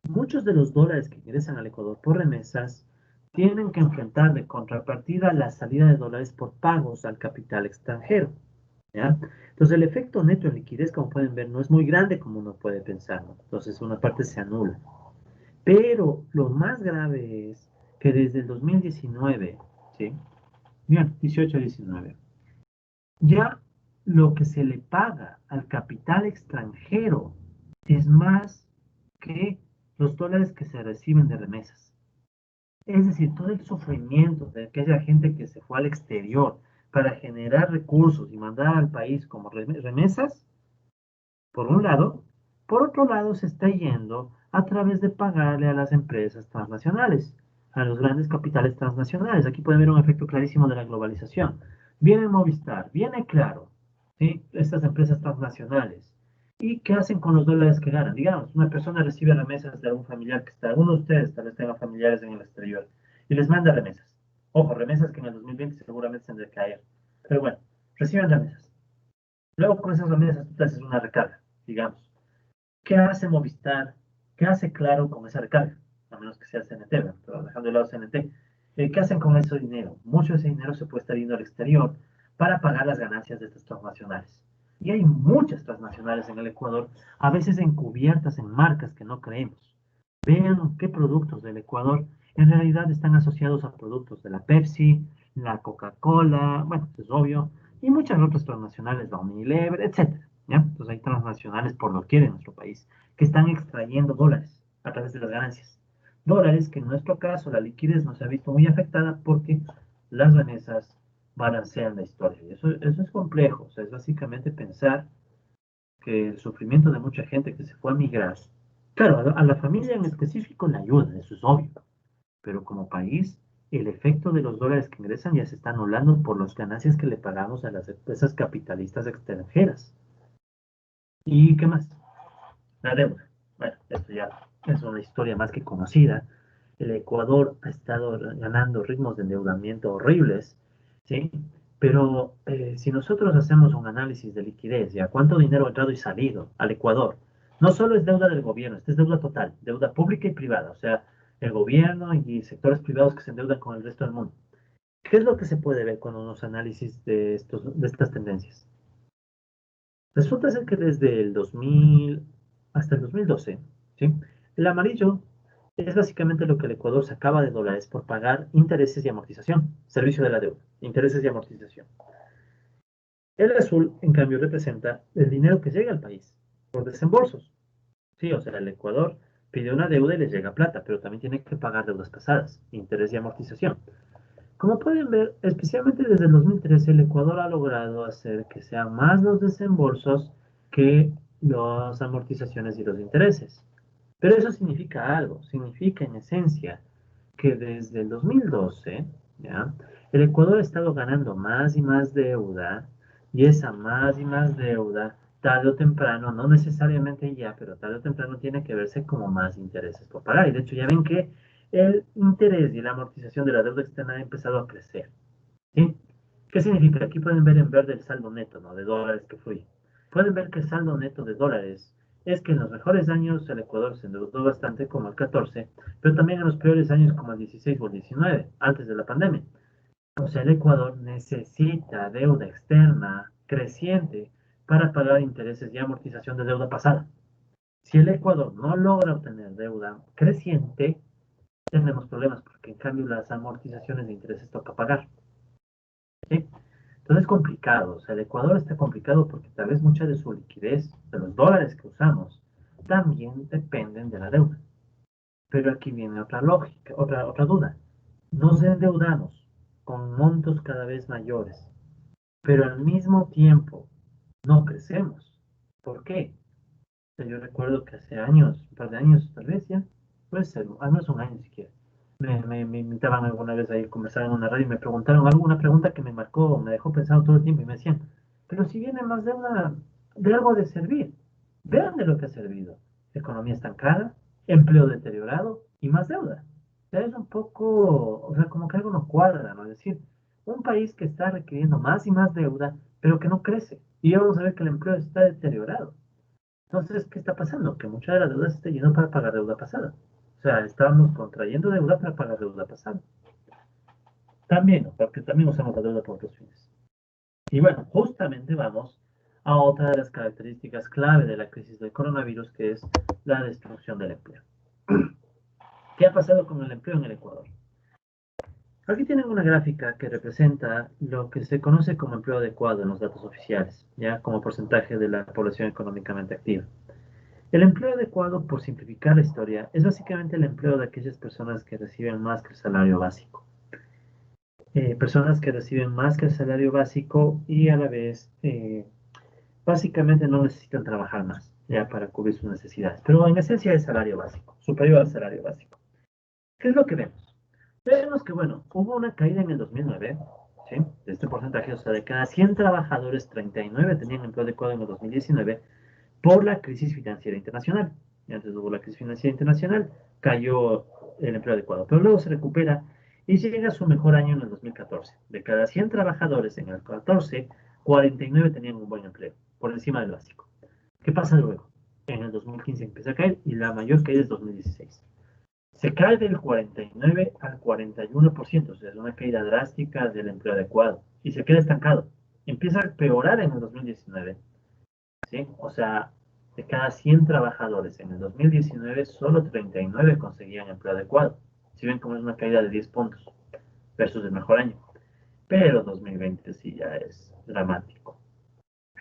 muchos de los dólares que ingresan al Ecuador por remesas tienen que enfrentar de contrapartida la salida de dólares por pagos al capital extranjero. ¿Ya? Entonces el efecto neto en liquidez, como pueden ver, no es muy grande como uno puede pensar, ¿no? Entonces una parte se anula. Pero lo más grave es que desde el 2019, ¿sí? Bien, 18-19, ya lo que se le paga al capital extranjero es más que los dólares que se reciben de remesas. Es decir, todo el sufrimiento de aquella gente que se fue al exterior para generar recursos y mandar al país como remesas, por un lado, por otro lado se está yendo a través de pagarle a las empresas transnacionales, a los grandes capitales transnacionales. Aquí pueden ver un efecto clarísimo de la globalización. Viene Movistar, viene Claro, ¿sí? Estas empresas transnacionales. ¿Y qué hacen con los dólares que ganan? Digamos, una persona recibe remesas de algún familiar que está, alguno de ustedes tal vez tenga familiares en el exterior, y les manda remesas. Ojo, remesas que en el 2020 seguramente se han de caer. Pero bueno, reciben remesas. Luego con esas remesas tú te haces una recarga, digamos. ¿Qué hace Movistar? ¿Qué hace Claro con esa recarga? A menos que sea CNT, ¿verdad? Pero dejando de lado CNT. ¿Qué hacen con ese dinero? Mucho de ese dinero se puede estar yendo al exterior para pagar las ganancias de estas transnacionales. Y hay muchas transnacionales en el Ecuador, a veces encubiertas en marcas que no creemos. Vean qué productos del Ecuador en realidad están asociados a productos de la Pepsi, la Coca-Cola, bueno, es obvio, y muchas otras transnacionales, la Unilever, etcétera. ¿Ya? Entonces hay transnacionales por doquier en nuestro país que están extrayendo dólares a través de las ganancias. Dólares que en nuestro caso la liquidez no se ha visto muy afectada porque las remesas balancean la historia. Y eso es complejo. O sea, es básicamente pensar que el sufrimiento de mucha gente que se fue a migrar, claro, a la familia en específico le ayuda, eso es obvio, pero como país, el efecto de los dólares que ingresan ya se está anulando por las ganancias que le pagamos a las empresas capitalistas extranjeras. ¿Y qué más? La deuda. Bueno, esto ya es una historia más que conocida. El Ecuador ha estado ganando ritmos de endeudamiento horribles, ¿sí? Pero si nosotros hacemos un análisis de liquidez, ¿ya cuánto dinero ha entrado y salido al Ecuador? No solo es deuda del gobierno, esta es deuda total, deuda pública y privada, o sea, el gobierno y sectores privados que se endeudan con el resto del mundo. ¿Qué es lo que se puede ver con unos análisis de estas tendencias? Resulta ser que desde el 2000 hasta el 2012, ¿sí? El amarillo es básicamente lo que el Ecuador sacaba de dólares por pagar intereses y amortización, servicio de la deuda, intereses y amortización. El azul, en cambio, representa el dinero que llega al país por desembolsos. Sí, o sea, el Ecuador pide una deuda y les llega plata, pero también tiene que pagar deudas pasadas, interés y amortización. Como pueden ver, especialmente desde el 2013, el Ecuador ha logrado hacer que sean más los desembolsos que las amortizaciones y los intereses. Pero eso significa algo, significa en esencia que desde el 2012, ¿ya? El Ecuador ha estado ganando más y más deuda y esa más y más deuda, tarde o temprano, no necesariamente ya, pero tarde o temprano tiene que verse como más intereses por pagar. Y de hecho ya ven que el interés y la amortización de la deuda externa ha empezado a crecer. ¿Sí? ¿Qué significa? Aquí pueden ver en verde el saldo neto, ¿no? De dólares que fluye. Pueden ver que el saldo neto de dólares es que en los mejores años el Ecuador se endeudó bastante, como el 14, pero también en los peores años, como el 16 o el 19, antes de la pandemia. O sea, el Ecuador necesita deuda externa creciente para pagar intereses y amortización de deuda pasada. Si el Ecuador no logra obtener deuda creciente, tenemos problemas porque en cambio las amortizaciones de intereses toca pagar. ¿Sí? Entonces es complicado, o sea, el Ecuador está complicado porque tal vez mucha de su liquidez, de los dólares que usamos, también dependen de la deuda. Pero aquí viene otra lógica, otra duda. Nos endeudamos con montos cada vez mayores, pero al mismo tiempo no crecemos. ¿Por qué? O sea, yo recuerdo que hace años, un par de años tal vez ya, puede ser, al menos un año siquiera, me invitaban alguna vez a ir a conversar en una radio y me preguntaron alguna pregunta que me marcó, me dejó pensando todo el tiempo y me decían, pero si viene más de algo de servir, vean de lo que ha servido. Economía estancada, empleo deteriorado y más deuda. O sea, es un poco, o sea, como que algo no cuadra, ¿no? Es decir, un país que está requiriendo más y más deuda, pero que no crece. Y vamos a ver que el empleo está deteriorado. Entonces, ¿qué está pasando? Que mucha de la deuda se está yendo para pagar deuda pasada. O sea, estábamos contrayendo deuda para pagar deuda pasada. También, ¿no? Porque también usamos la deuda por otros fines. Y bueno, justamente vamos a otra de las características clave de la crisis del coronavirus, que es la destrucción del empleo. ¿Qué ha pasado con el empleo en el Ecuador? Aquí tienen una gráfica que representa lo que se conoce como empleo adecuado en los datos oficiales, ya como porcentaje de la población económicamente activa. El empleo adecuado, por simplificar la historia, es básicamente el empleo de aquellas personas que reciben más que el salario básico. Personas que reciben más que el salario básico y a la vez básicamente no necesitan trabajar más ya para cubrir sus necesidades. Pero en esencia es salario básico, superior al salario básico. ¿Qué es lo que vemos? Vemos que, bueno, hubo una caída en el 2009, ¿sí? De este porcentaje, o sea, de cada 100 trabajadores, 39 tenían empleo adecuado en el 2019 por la crisis financiera internacional. Y antes hubo la crisis financiera internacional, cayó el empleo adecuado, pero luego se recupera y llega a su mejor año en el 2014. De cada 100 trabajadores en el 14, 49 tenían un buen empleo, por encima del básico. ¿Qué pasa luego? En el 2015 empieza a caer y la mayor caída es 2016. Se cae del 49 al 41%, o sea, es una caída drástica del empleo adecuado y se queda estancado. Empieza a empeorar en el 2019. ¿Sí? O sea, de cada 100 trabajadores en el 2019, solo 39 conseguían empleo adecuado. Si ven cómo es una caída de 10 puntos versus el mejor año. Pero 2020 sí ya es dramático.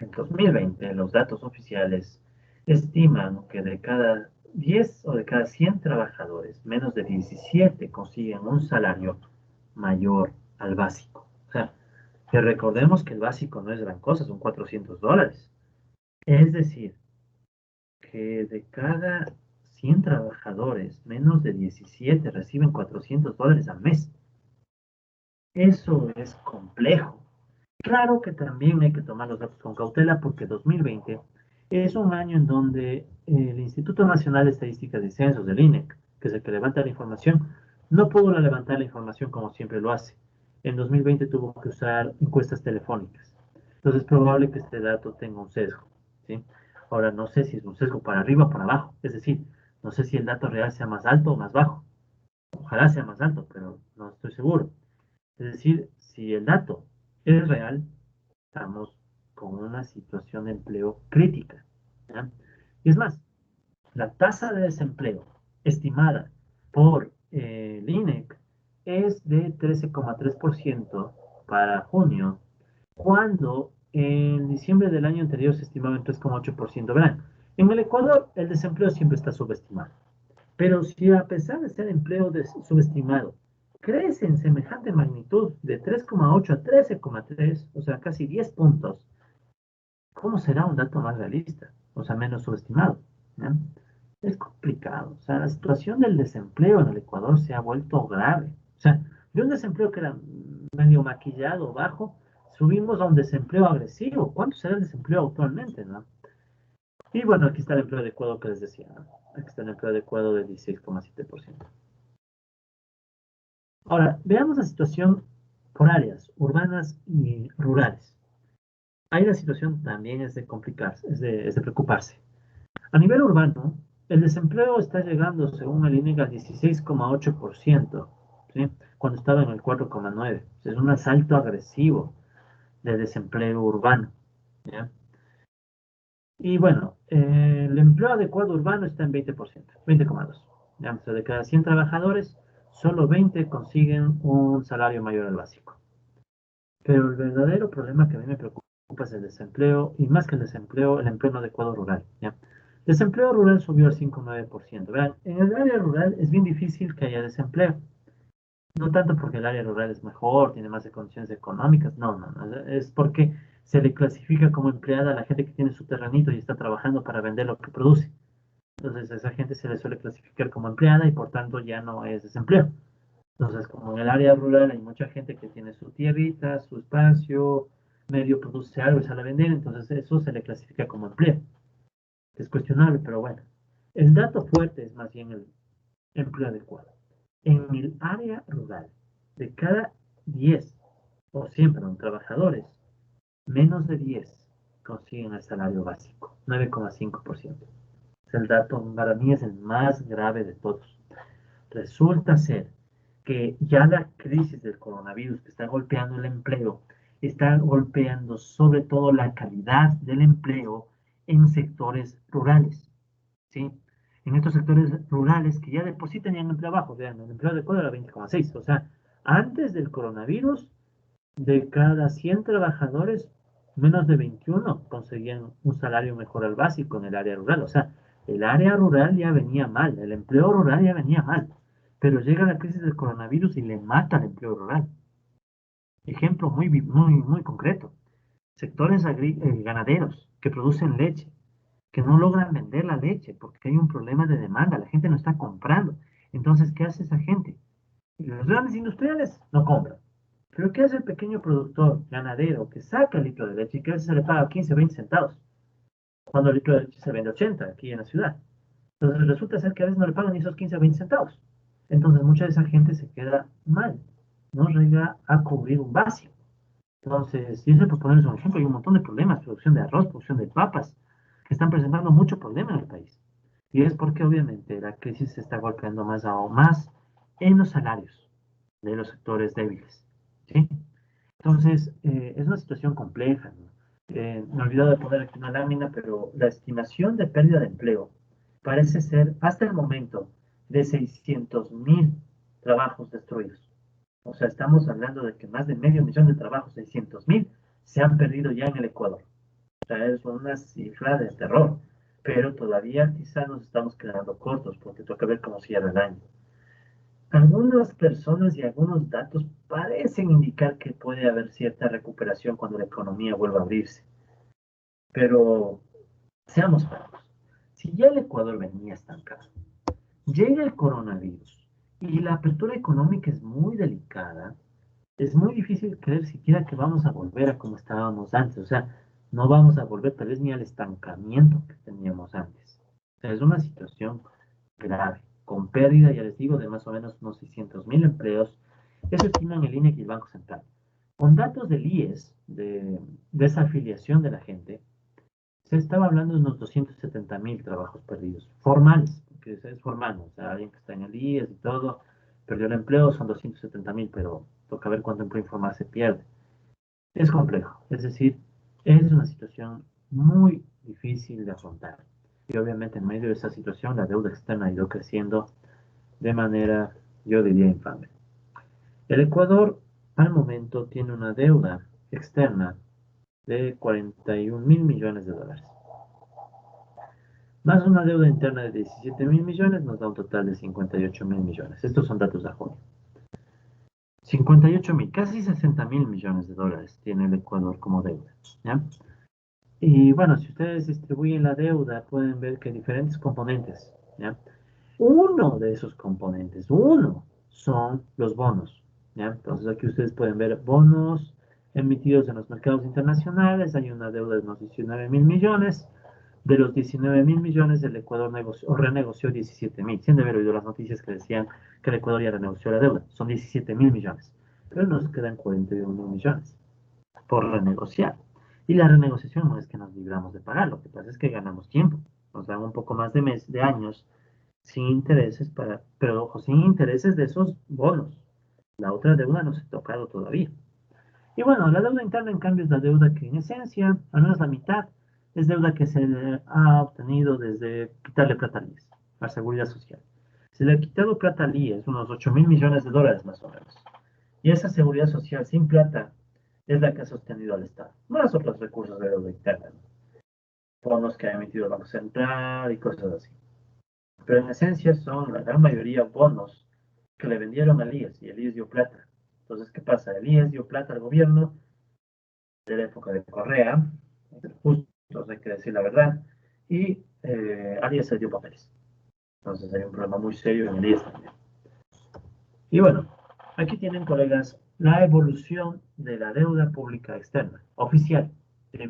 En 2020, los datos oficiales estiman que de cada 10 o de cada 100 trabajadores, menos de 17 consiguen un salario mayor al básico. O sea, que recordemos que el básico no es gran cosa, son $400. Es decir, que de cada 100 trabajadores, menos de 17 reciben $400 al mes. Eso es complejo. Claro que también hay que tomar los datos con cautela porque 2020 es un año en donde el Instituto Nacional de Estadísticas y Censos, del INEC, que es el que levanta la información, no pudo levantar la información como siempre lo hace. En 2020 tuvo que usar encuestas telefónicas. Entonces es probable que este dato tenga un sesgo. ¿Sí? Ahora, no sé si es un sesgo para arriba o para abajo. Es decir, no sé si el dato real sea más alto o más bajo. Ojalá sea más alto, pero no estoy seguro. Es decir, si el dato es real, estamos con una situación de empleo crítica. ¿Ya? Y es más, la tasa de desempleo estimada por el INEC es de 13,3% para junio, cuando en diciembre del año anterior se estimaba en 3,8%. Verán, en el Ecuador el desempleo siempre está subestimado. Pero si a pesar de ser empleo subestimado, crece en semejante magnitud de 3,8 a 13,3, o sea, casi 10 puntos, ¿cómo será un dato más realista? O sea, menos subestimado. ¿Ya? Es complicado. O sea, la situación del desempleo en el Ecuador se ha vuelto grave. O sea, de un desempleo que era medio maquillado, bajo, subimos a un desempleo agresivo. ¿Cuánto será el desempleo actualmente, no? Y bueno, aquí está el empleo adecuado que les decía, ¿no? Aquí está el empleo adecuado del 16,7%. Ahora, veamos la situación por áreas urbanas y rurales. Ahí la situación también es de complicarse, es de preocuparse. A nivel urbano, el desempleo está llegando, según el INEGI, al 16,8%, ¿sí? Cuando estaba en el 4,9%. Es un asalto agresivo de desempleo urbano. ¿Ya? Y bueno, El empleo adecuado urbano está en 20%, 20,2. Ya, o sea, de cada 100 trabajadores, solo 20 consiguen un salario mayor al básico. Pero el verdadero problema que a mí me preocupa es el desempleo, y más que el desempleo, el empleo no adecuado rural. ¿Ya? El desempleo rural subió al 5,9%. Vean, en el área rural es bien difícil que haya desempleo. No tanto porque el área rural es mejor, tiene más condiciones económicas, no, no, no, es porque se le clasifica como empleada a la gente que tiene su terrenito y está trabajando para vender lo que produce. Entonces a esa gente se le suele clasificar como empleada y por tanto ya no es desempleo. Entonces, como en el área rural hay mucha gente que tiene su tierrita, su espacio, medio produce algo y sale a vender, entonces eso se le clasifica como empleo. Es cuestionable, pero bueno. El dato fuerte es más bien el empleo adecuado. En el área rural, de cada 10 o 100, perdón, trabajadores, menos de 10 consiguen el salario básico, 9,5%. El dato para mí es el más grave de todos. Resulta ser que ya la crisis del coronavirus que está golpeando el empleo, está golpeando sobre todo la calidad del empleo en sectores rurales, ¿sí? En estos sectores rurales que ya de por sí tenían empleo bajo, vean, el empleo de Ecuador era 20,6, o sea, antes del coronavirus, de cada 100 trabajadores, menos de 21 conseguían un salario mejor al básico en el área rural. O sea, el área rural ya venía mal, el empleo rural ya venía mal. Pero llega la crisis del coronavirus y le mata el empleo rural. Ejemplo muy concreto. Sectores ganaderos que producen leche, que no logran vender la leche porque hay un problema de demanda, la gente no está comprando. Entonces, ¿qué hace esa gente? Los grandes industriales no compran. Pero ¿qué hace el pequeño productor ganadero que saca el litro de leche y que a veces se le paga 15, 20 centavos? Cuando el litro de leche se vende 80 aquí en la ciudad. Entonces resulta ser que a veces no le pagan ni esos 15 o 20 centavos. Entonces mucha de esa gente se queda mal. No llega a cubrir un básico. Entonces, y eso por ponerles un ejemplo, hay un montón de problemas, producción de arroz, producción de papas, que están presentando mucho problema en el país. Y es porque obviamente la crisis se está golpeando más aún más en los salarios de los sectores débiles. ¿Sí? Entonces, es una situación compleja, ¿no? Me he olvidado de poner aquí una lámina, pero la estimación de pérdida de empleo parece ser hasta el momento de 600.000 trabajos destruidos. O sea, estamos hablando de que más de medio millón de trabajos, 600.000, se han perdido ya en el Ecuador. O sea, es una cifra de terror, pero todavía quizá nos estamos quedando cortos porque toca ver cómo cierra el año. Algunas personas y algunos datos parecen indicar que puede haber cierta recuperación cuando la economía vuelva a abrirse, pero seamos claros, si ya el Ecuador venía estancado, llega el coronavirus y la apertura económica es muy delicada, es muy difícil creer siquiera que vamos a volver a como estábamos antes, o sea, no vamos a volver tal vez ni al estancamiento que teníamos antes. O sea, es una situación grave, con pérdida, ya les digo, de más o menos unos 600.000 empleos. Eso estiman el INEC y el Banco Central. Con datos del IES, de desafiliación de la gente, se estaba hablando de unos 270.000 trabajos perdidos, formales, porque es formal, o sea, alguien que está en el IES y todo, perdió el empleo, son 270.000, pero toca ver cuánto empleo informal se pierde. Es complejo, es decir, es una situación muy difícil de afrontar. Y obviamente en medio de esa situación la deuda externa ha ido creciendo de manera, yo diría, infame. El Ecuador al momento tiene una deuda externa de 41.000 millones de dólares. Más una deuda interna de 17.000 millones nos da un total de 58.000 millones. Estos son datos de junio. 58.000, casi 60.000 millones de dólares tiene el Ecuador como deuda. ¿Ya? Y bueno, si ustedes distribuyen la deuda, pueden ver que hay diferentes componentes. ¿Ya? Uno de esos componentes, uno, son los bonos. ¿Ya? Entonces aquí ustedes pueden ver bonos emitidos en los mercados internacionales. Hay una deuda de unos 19.000 millones. De los 19.000 millones, el Ecuador negoció, o renegoció 17.000. Sí han de haber oído las noticias que decían que el Ecuador ya renegoció la deuda. Son 17.000 millones. Pero nos quedan 41.000 millones por renegociar. Y la renegociación no es que nos libramos de pagar, lo que pasa es que ganamos tiempo. Nos dan un poco más de años sin intereses pero ojo, sin intereses de esos bonos. La otra deuda no se ha tocado todavía. Y bueno, la deuda interna en cambio es la deuda que en esencia, al menos la mitad, es deuda que se ha obtenido desde quitarle plata al IES, a la Seguridad Social. Se le ha quitado plata al IES, unos 8.000 millones de dólares más o menos. Y esa Seguridad Social sin plata es la que ha sostenido al Estado. Más otros recursos de deuda interna, ¿no? Bonos que ha emitido el Banco Central y cosas así. Pero en esencia son la gran mayoría bonos que le vendieron al IES y el IES dio plata. Entonces, ¿qué pasa? El IES dio plata al gobierno de la época de Correa, justo hay que decir la verdad, y al IES se dio papeles. Entonces hay un problema muy serio en el IES también. Y bueno, aquí tienen, colegas, la evolución de la deuda pública externa, oficial,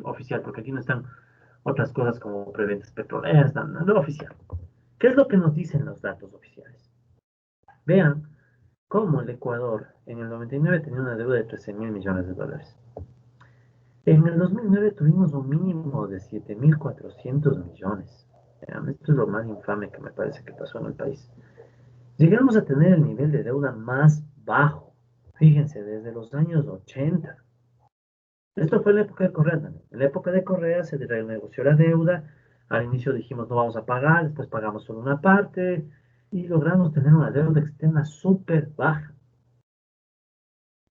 oficial, porque aquí no están otras cosas como preventas petroleras, no oficial. ¿Qué es lo que nos dicen los datos oficiales? Vean cómo el Ecuador en el 99 tenía una deuda de 13.000 millones de dólares. En el 2009 tuvimos un mínimo de 7.400 millones. Esto es lo más infame que me parece que pasó en el país. Llegamos a tener el nivel de deuda más bajo, fíjense, desde los años 80. Esto fue en la época de Correa también. En la época de Correa se renegoció la deuda. Al inicio dijimos no vamos a pagar, después pagamos solo una parte y logramos tener una deuda externa súper baja.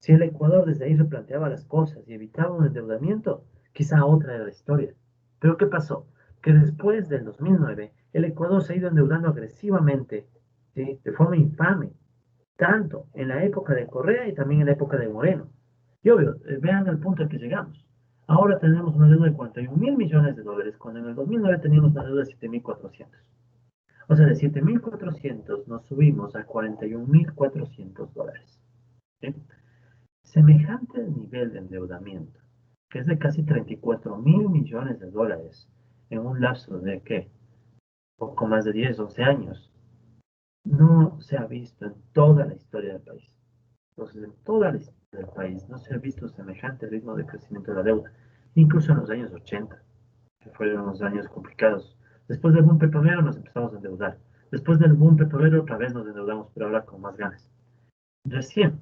Si el Ecuador desde ahí replanteaba las cosas y evitaba un endeudamiento, quizá otra era la historia. Pero ¿qué pasó? Que después del 2009, el Ecuador se ha ido endeudando agresivamente, ¿sí? De forma infame, tanto en la época de Correa y también en la época de Moreno. Y obvio, vean el punto al que llegamos. Ahora tenemos una deuda de 41.000 millones de dólares, cuando en el 2009 teníamos una deuda de 7.400. O sea, de 7.400 nos subimos a 41.400 dólares. ¿Sí? Semejante nivel de endeudamiento, que es de casi 34.000 millones de dólares en un lapso de, ¿qué? Poco más de 10, 11 años, no se ha visto en toda la historia del país. Entonces, en toda la historia del país no se ha visto semejante ritmo de crecimiento de la deuda, incluso en los años 80, que fueron unos años complicados. Después del boom petrolero nos empezamos a endeudar. Después del boom petrolero otra vez nos endeudamos, pero ahora con más ganas. Recién,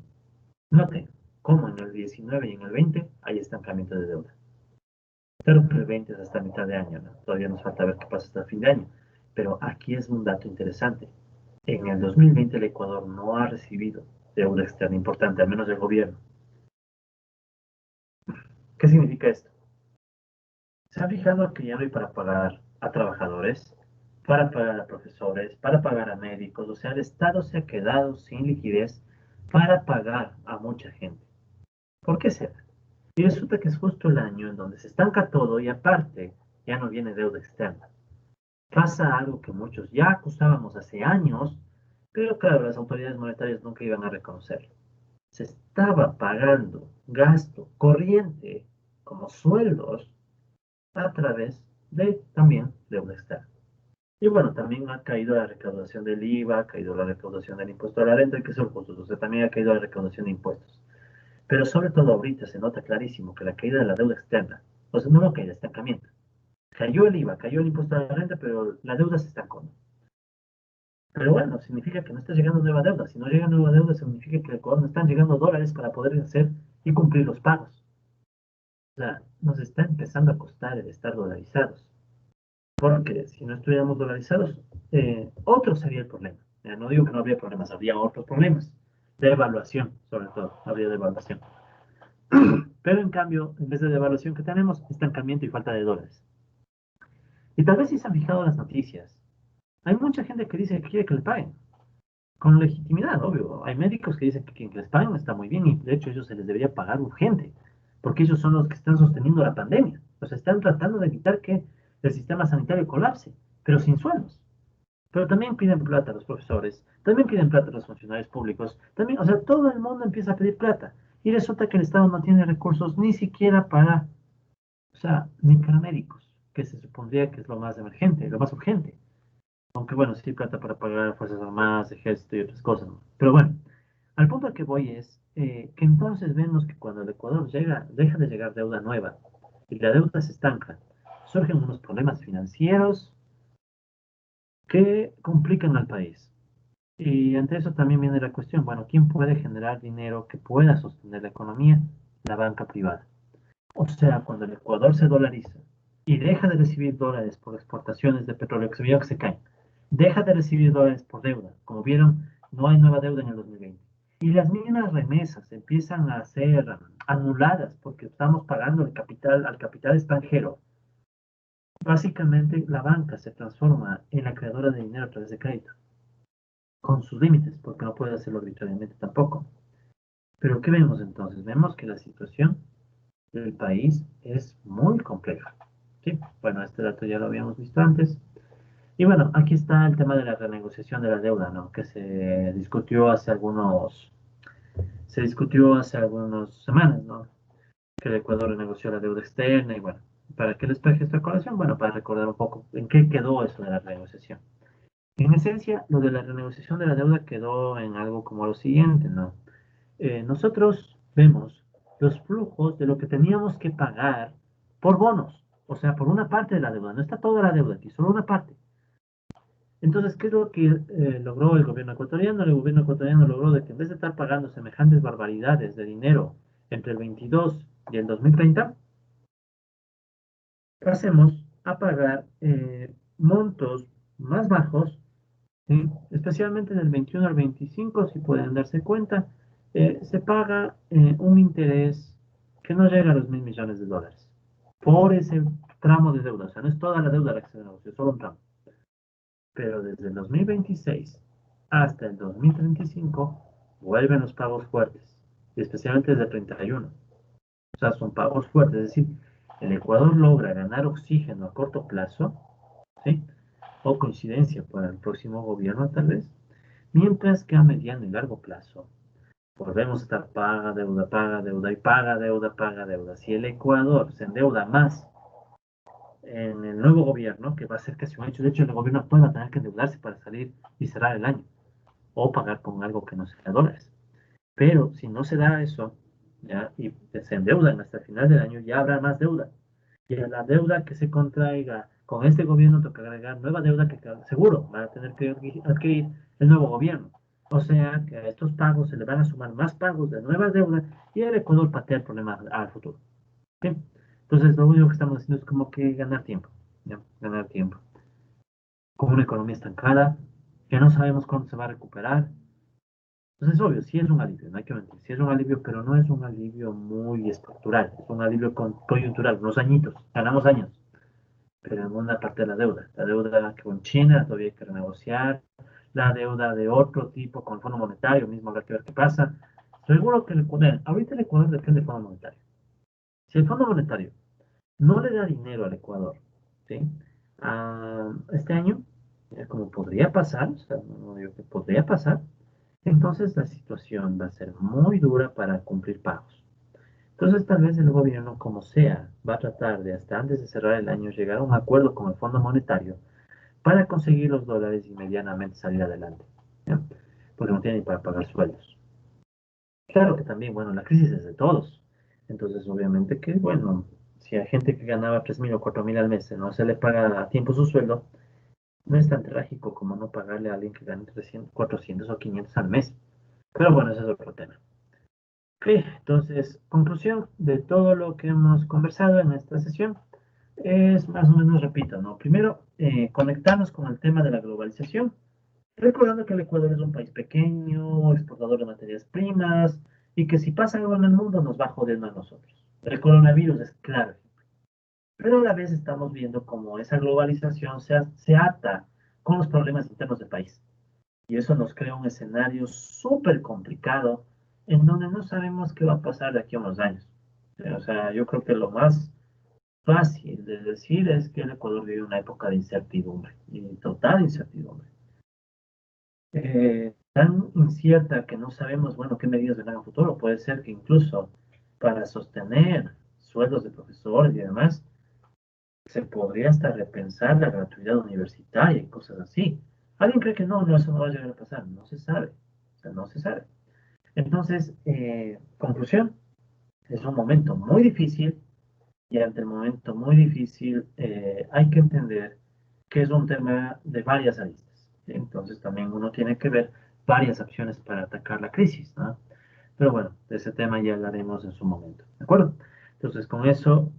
note cómo en el 19 y en el 20 hay estancamiento de deuda. Claro que el 20 es hasta mitad de año, ¿no? Todavía nos falta ver qué pasa hasta el fin de año. Pero aquí es un dato interesante. En el 2020 el Ecuador no ha recibido deuda externa importante, al menos del gobierno. ¿Qué significa esto? ¿Se ha fijado que ya no hay para pagar a trabajadores, para pagar a profesores, para pagar a médicos? O sea, el Estado se ha quedado sin liquidez para pagar a mucha gente. ¿Por qué será? Y resulta que es justo el año en donde se estanca todo y aparte ya no viene deuda externa. Pasa algo que muchos ya acusábamos hace años, pero claro, las autoridades monetarias nunca iban a reconocerlo. Se estaba pagando gasto corriente como sueldos a través de también deuda externa. Y bueno, también ha caído la recaudación del IVA, ha caído la recaudación del impuesto a la renta, que son justos, o sea, también ha caído la recaudación de impuestos. Pero sobre todo ahorita se nota clarísimo que la caída de la deuda externa, o sea, no lo caída, estancamiento. Cayó el IVA, cayó el impuesto a la renta, pero la deuda se estancó. Pero bueno, significa que no está llegando nueva deuda. Si no llega nueva deuda, significa que al Ecuador no están llegando dólares para poder hacer y cumplir los pagos. O sea, nos está empezando a costar el estar dolarizados. Porque si no estuviéramos dolarizados, otro sería el problema. No digo que no habría problemas, habría otros problemas. De evaluación, sobre todo, habría de evaluación. Pero en cambio, en vez de devaluación que tenemos, estancamiento y falta de dólares. Y tal vez si se han fijado las noticias, hay mucha gente que dice que quiere que le paguen. Con legitimidad, obvio. Hay médicos que dicen que quien les paguen está muy bien y de hecho a ellos se les debería pagar urgente, porque ellos son los que están sosteniendo la pandemia. O sea, están tratando de evitar que el sistema sanitario colapse, pero sin sueldos. Pero también piden plata a los profesores, también piden plata a los funcionarios públicos, también, o sea, todo el mundo empieza a pedir plata. Y resulta que el Estado no tiene recursos ni siquiera para, o sea, ni para médicos, que se supondría que es lo más emergente, lo más urgente. Aunque bueno, sí plata para pagar Fuerzas Armadas, Ejército y otras cosas, ¿no? Pero bueno, al punto al que voy es que entonces vemos que cuando el Ecuador llega, deja de llegar deuda nueva y la deuda se estanca, surgen unos problemas financieros que complican al país. Y ante eso también viene la cuestión, bueno, ¿quién puede generar dinero que pueda sostener la economía? La banca privada. O sea, cuando el Ecuador se dolariza y deja de recibir dólares por exportaciones de petróleo, que se vio que se caen, deja de recibir dólares por deuda. Como vieron, no hay nueva deuda en el 2020. Y las mismas remesas empiezan a ser anuladas porque estamos pagando el capital, al capital extranjero. Básicamente, la banca se transforma en la creadora de dinero a través de crédito, con sus límites, porque no puede hacerlo arbitrariamente tampoco. Pero ¿qué vemos entonces? Vemos que la situación del país es muy compleja. ¿Sí? Bueno, este dato ya lo habíamos visto antes. Y bueno, aquí está el tema de la renegociación de la deuda, ¿no? Que se discutió hace algunas semanas, ¿no? Que el Ecuador renegoció la deuda externa y bueno, ¿para qué les traje esta colación? Bueno, para recordar un poco en qué quedó eso de la renegociación. En esencia, lo de la renegociación de la deuda quedó en algo como lo siguiente, ¿no? Nosotros vemos los flujos de lo que teníamos que pagar por bonos, o sea, por una parte de la deuda, no está toda la deuda aquí, solo una parte. Entonces, ¿qué es lo que logró el gobierno ecuatoriano? El gobierno ecuatoriano logró de que en vez de estar pagando semejantes barbaridades de dinero entre el 22 y el 2030, pasemos a pagar montos más bajos, ¿sí? Especialmente del 21 al 25, si pueden darse cuenta, se paga un interés que no llega a los 1.000 millones de dólares por ese tramo de deuda. O sea, no es toda la deuda la que se negoció, solo un tramo. Pero desde el 2026 hasta el 2035 vuelven los pagos fuertes, y especialmente desde el 31. O sea, son pagos fuertes, es decir, el Ecuador logra ganar oxígeno a corto plazo, ¿sí? O coincidencia para el próximo gobierno tal vez, mientras que a mediano y largo plazo volvemos a estar paga deuda y paga deuda, paga deuda. Si el Ecuador se endeuda más en el nuevo gobierno, que va a ser casi un hecho, de hecho el gobierno actual va a tener que endeudarse para salir y cerrar el año, o pagar con algo que no sea dólares. Pero si no se da eso, ¿ya? Y se endeudan hasta el final del año, ya habrá más deuda. Y a la deuda que se contraiga con este gobierno toca agregar nueva deuda que seguro van a tener que adquirir el nuevo gobierno. O sea que a estos pagos se le van a sumar más pagos de nuevas deudas y el Ecuador patea el problema al futuro. ¿Sí? Entonces lo único que estamos haciendo es como que ganar tiempo. ¿Ya? Ganar tiempo. Con una economía estancada, que no sabemos cuándo se va a recuperar. Entonces, obvio, sí es un alivio, no hay que mentir, sí es un alivio, pero no es un alivio muy estructural, es un alivio coyuntural, unos añitos, ganamos años, pero en una parte de la deuda con China todavía hay que renegociar, la deuda de otro tipo con el Fondo Monetario, mismo habrá que ver qué pasa. Seguro que ahorita el Ecuador depende del Fondo Monetario. Si el Fondo Monetario no le da dinero al Ecuador, ¿sí? Este año, como podría pasar, o sea, no digo que podría pasar, entonces la situación va a ser muy dura para cumplir pagos. Entonces tal vez el gobierno, como sea, va a tratar de hasta antes de cerrar el año llegar a un acuerdo con el Fondo Monetario para conseguir los dólares y medianamente salir adelante, ¿ya? Porque no tienen para pagar sueldos. Claro que también, bueno, la crisis es de todos. Entonces, obviamente que, bueno, si hay gente que ganaba 3.000 o 4.000 al mes, no se le paga a tiempo su sueldo, no es tan trágico como no pagarle a alguien que gane 300, 400 o 500 al mes. Pero bueno, ese es otro tema. Ok, entonces, conclusión de todo lo que hemos conversado en esta sesión es más o menos, repito, ¿no? Primero, conectarnos con el tema de la globalización, recordando que el Ecuador es un país pequeño, exportador de materias primas, y que si pasa algo en el mundo nos va jodiendo a nosotros. El coronavirus es claro, pero a la vez estamos viendo cómo esa globalización se ata con los problemas internos del país. Y eso nos crea un escenario súper complicado en donde no sabemos qué va a pasar de aquí a unos años. O sea, yo creo que lo más fácil de decir es que el Ecuador vive una época de incertidumbre, y total incertidumbre. Tan incierta que no sabemos, bueno, qué medidas vendrán a futuro. Puede ser que incluso para sostener sueldos de profesores y demás, se podría hasta repensar la gratuidad universitaria y cosas así. ¿Alguien cree que no, no, eso no va a llegar a pasar? No se sabe. O sea, no se sabe. Entonces, conclusión, es un momento muy difícil y ante el momento muy difícil hay que entender que es un tema de varias aristas. Entonces también uno tiene que ver varias opciones para atacar la crisis, ¿no? Pero bueno, de ese tema ya hablaremos en su momento. ¿De acuerdo? Entonces, con eso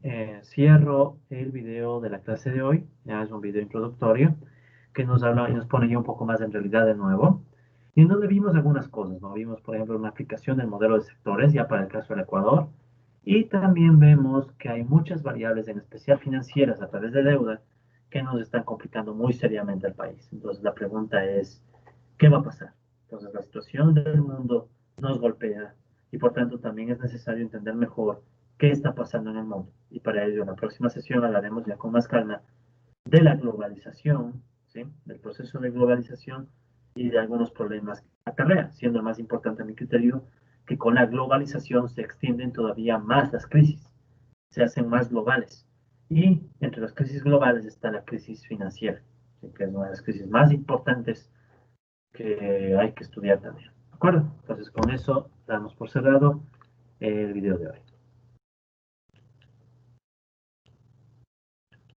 cierro el video de la clase de hoy. Ya es un video introductorio que nos habla y nos pone ya un poco más en realidad de nuevo. Y en donde vimos algunas cosas, ¿no? Vimos, por ejemplo, una aplicación del modelo de sectores, ya para el caso del Ecuador. Y también vemos que hay muchas variables, en especial financieras, a través de deuda, que nos están complicando muy seriamente al país. Entonces, la pregunta es, ¿qué va a pasar? Entonces, la situación del mundo nos golpea y por tanto también es necesario entender mejor qué está pasando en el mundo. Y para ello, en la próxima sesión hablaremos ya con más calma de la globalización, ¿sí? Del proceso de globalización y de algunos problemas que acarrea, siendo más importante a mi criterio que con la globalización se extienden todavía más las crisis, se hacen más globales. Y entre las crisis globales está la crisis financiera, ¿sí? Que es una de las crisis más importantes que hay que estudiar también. ¿De acuerdo? Entonces con eso damos por cerrado el video de hoy.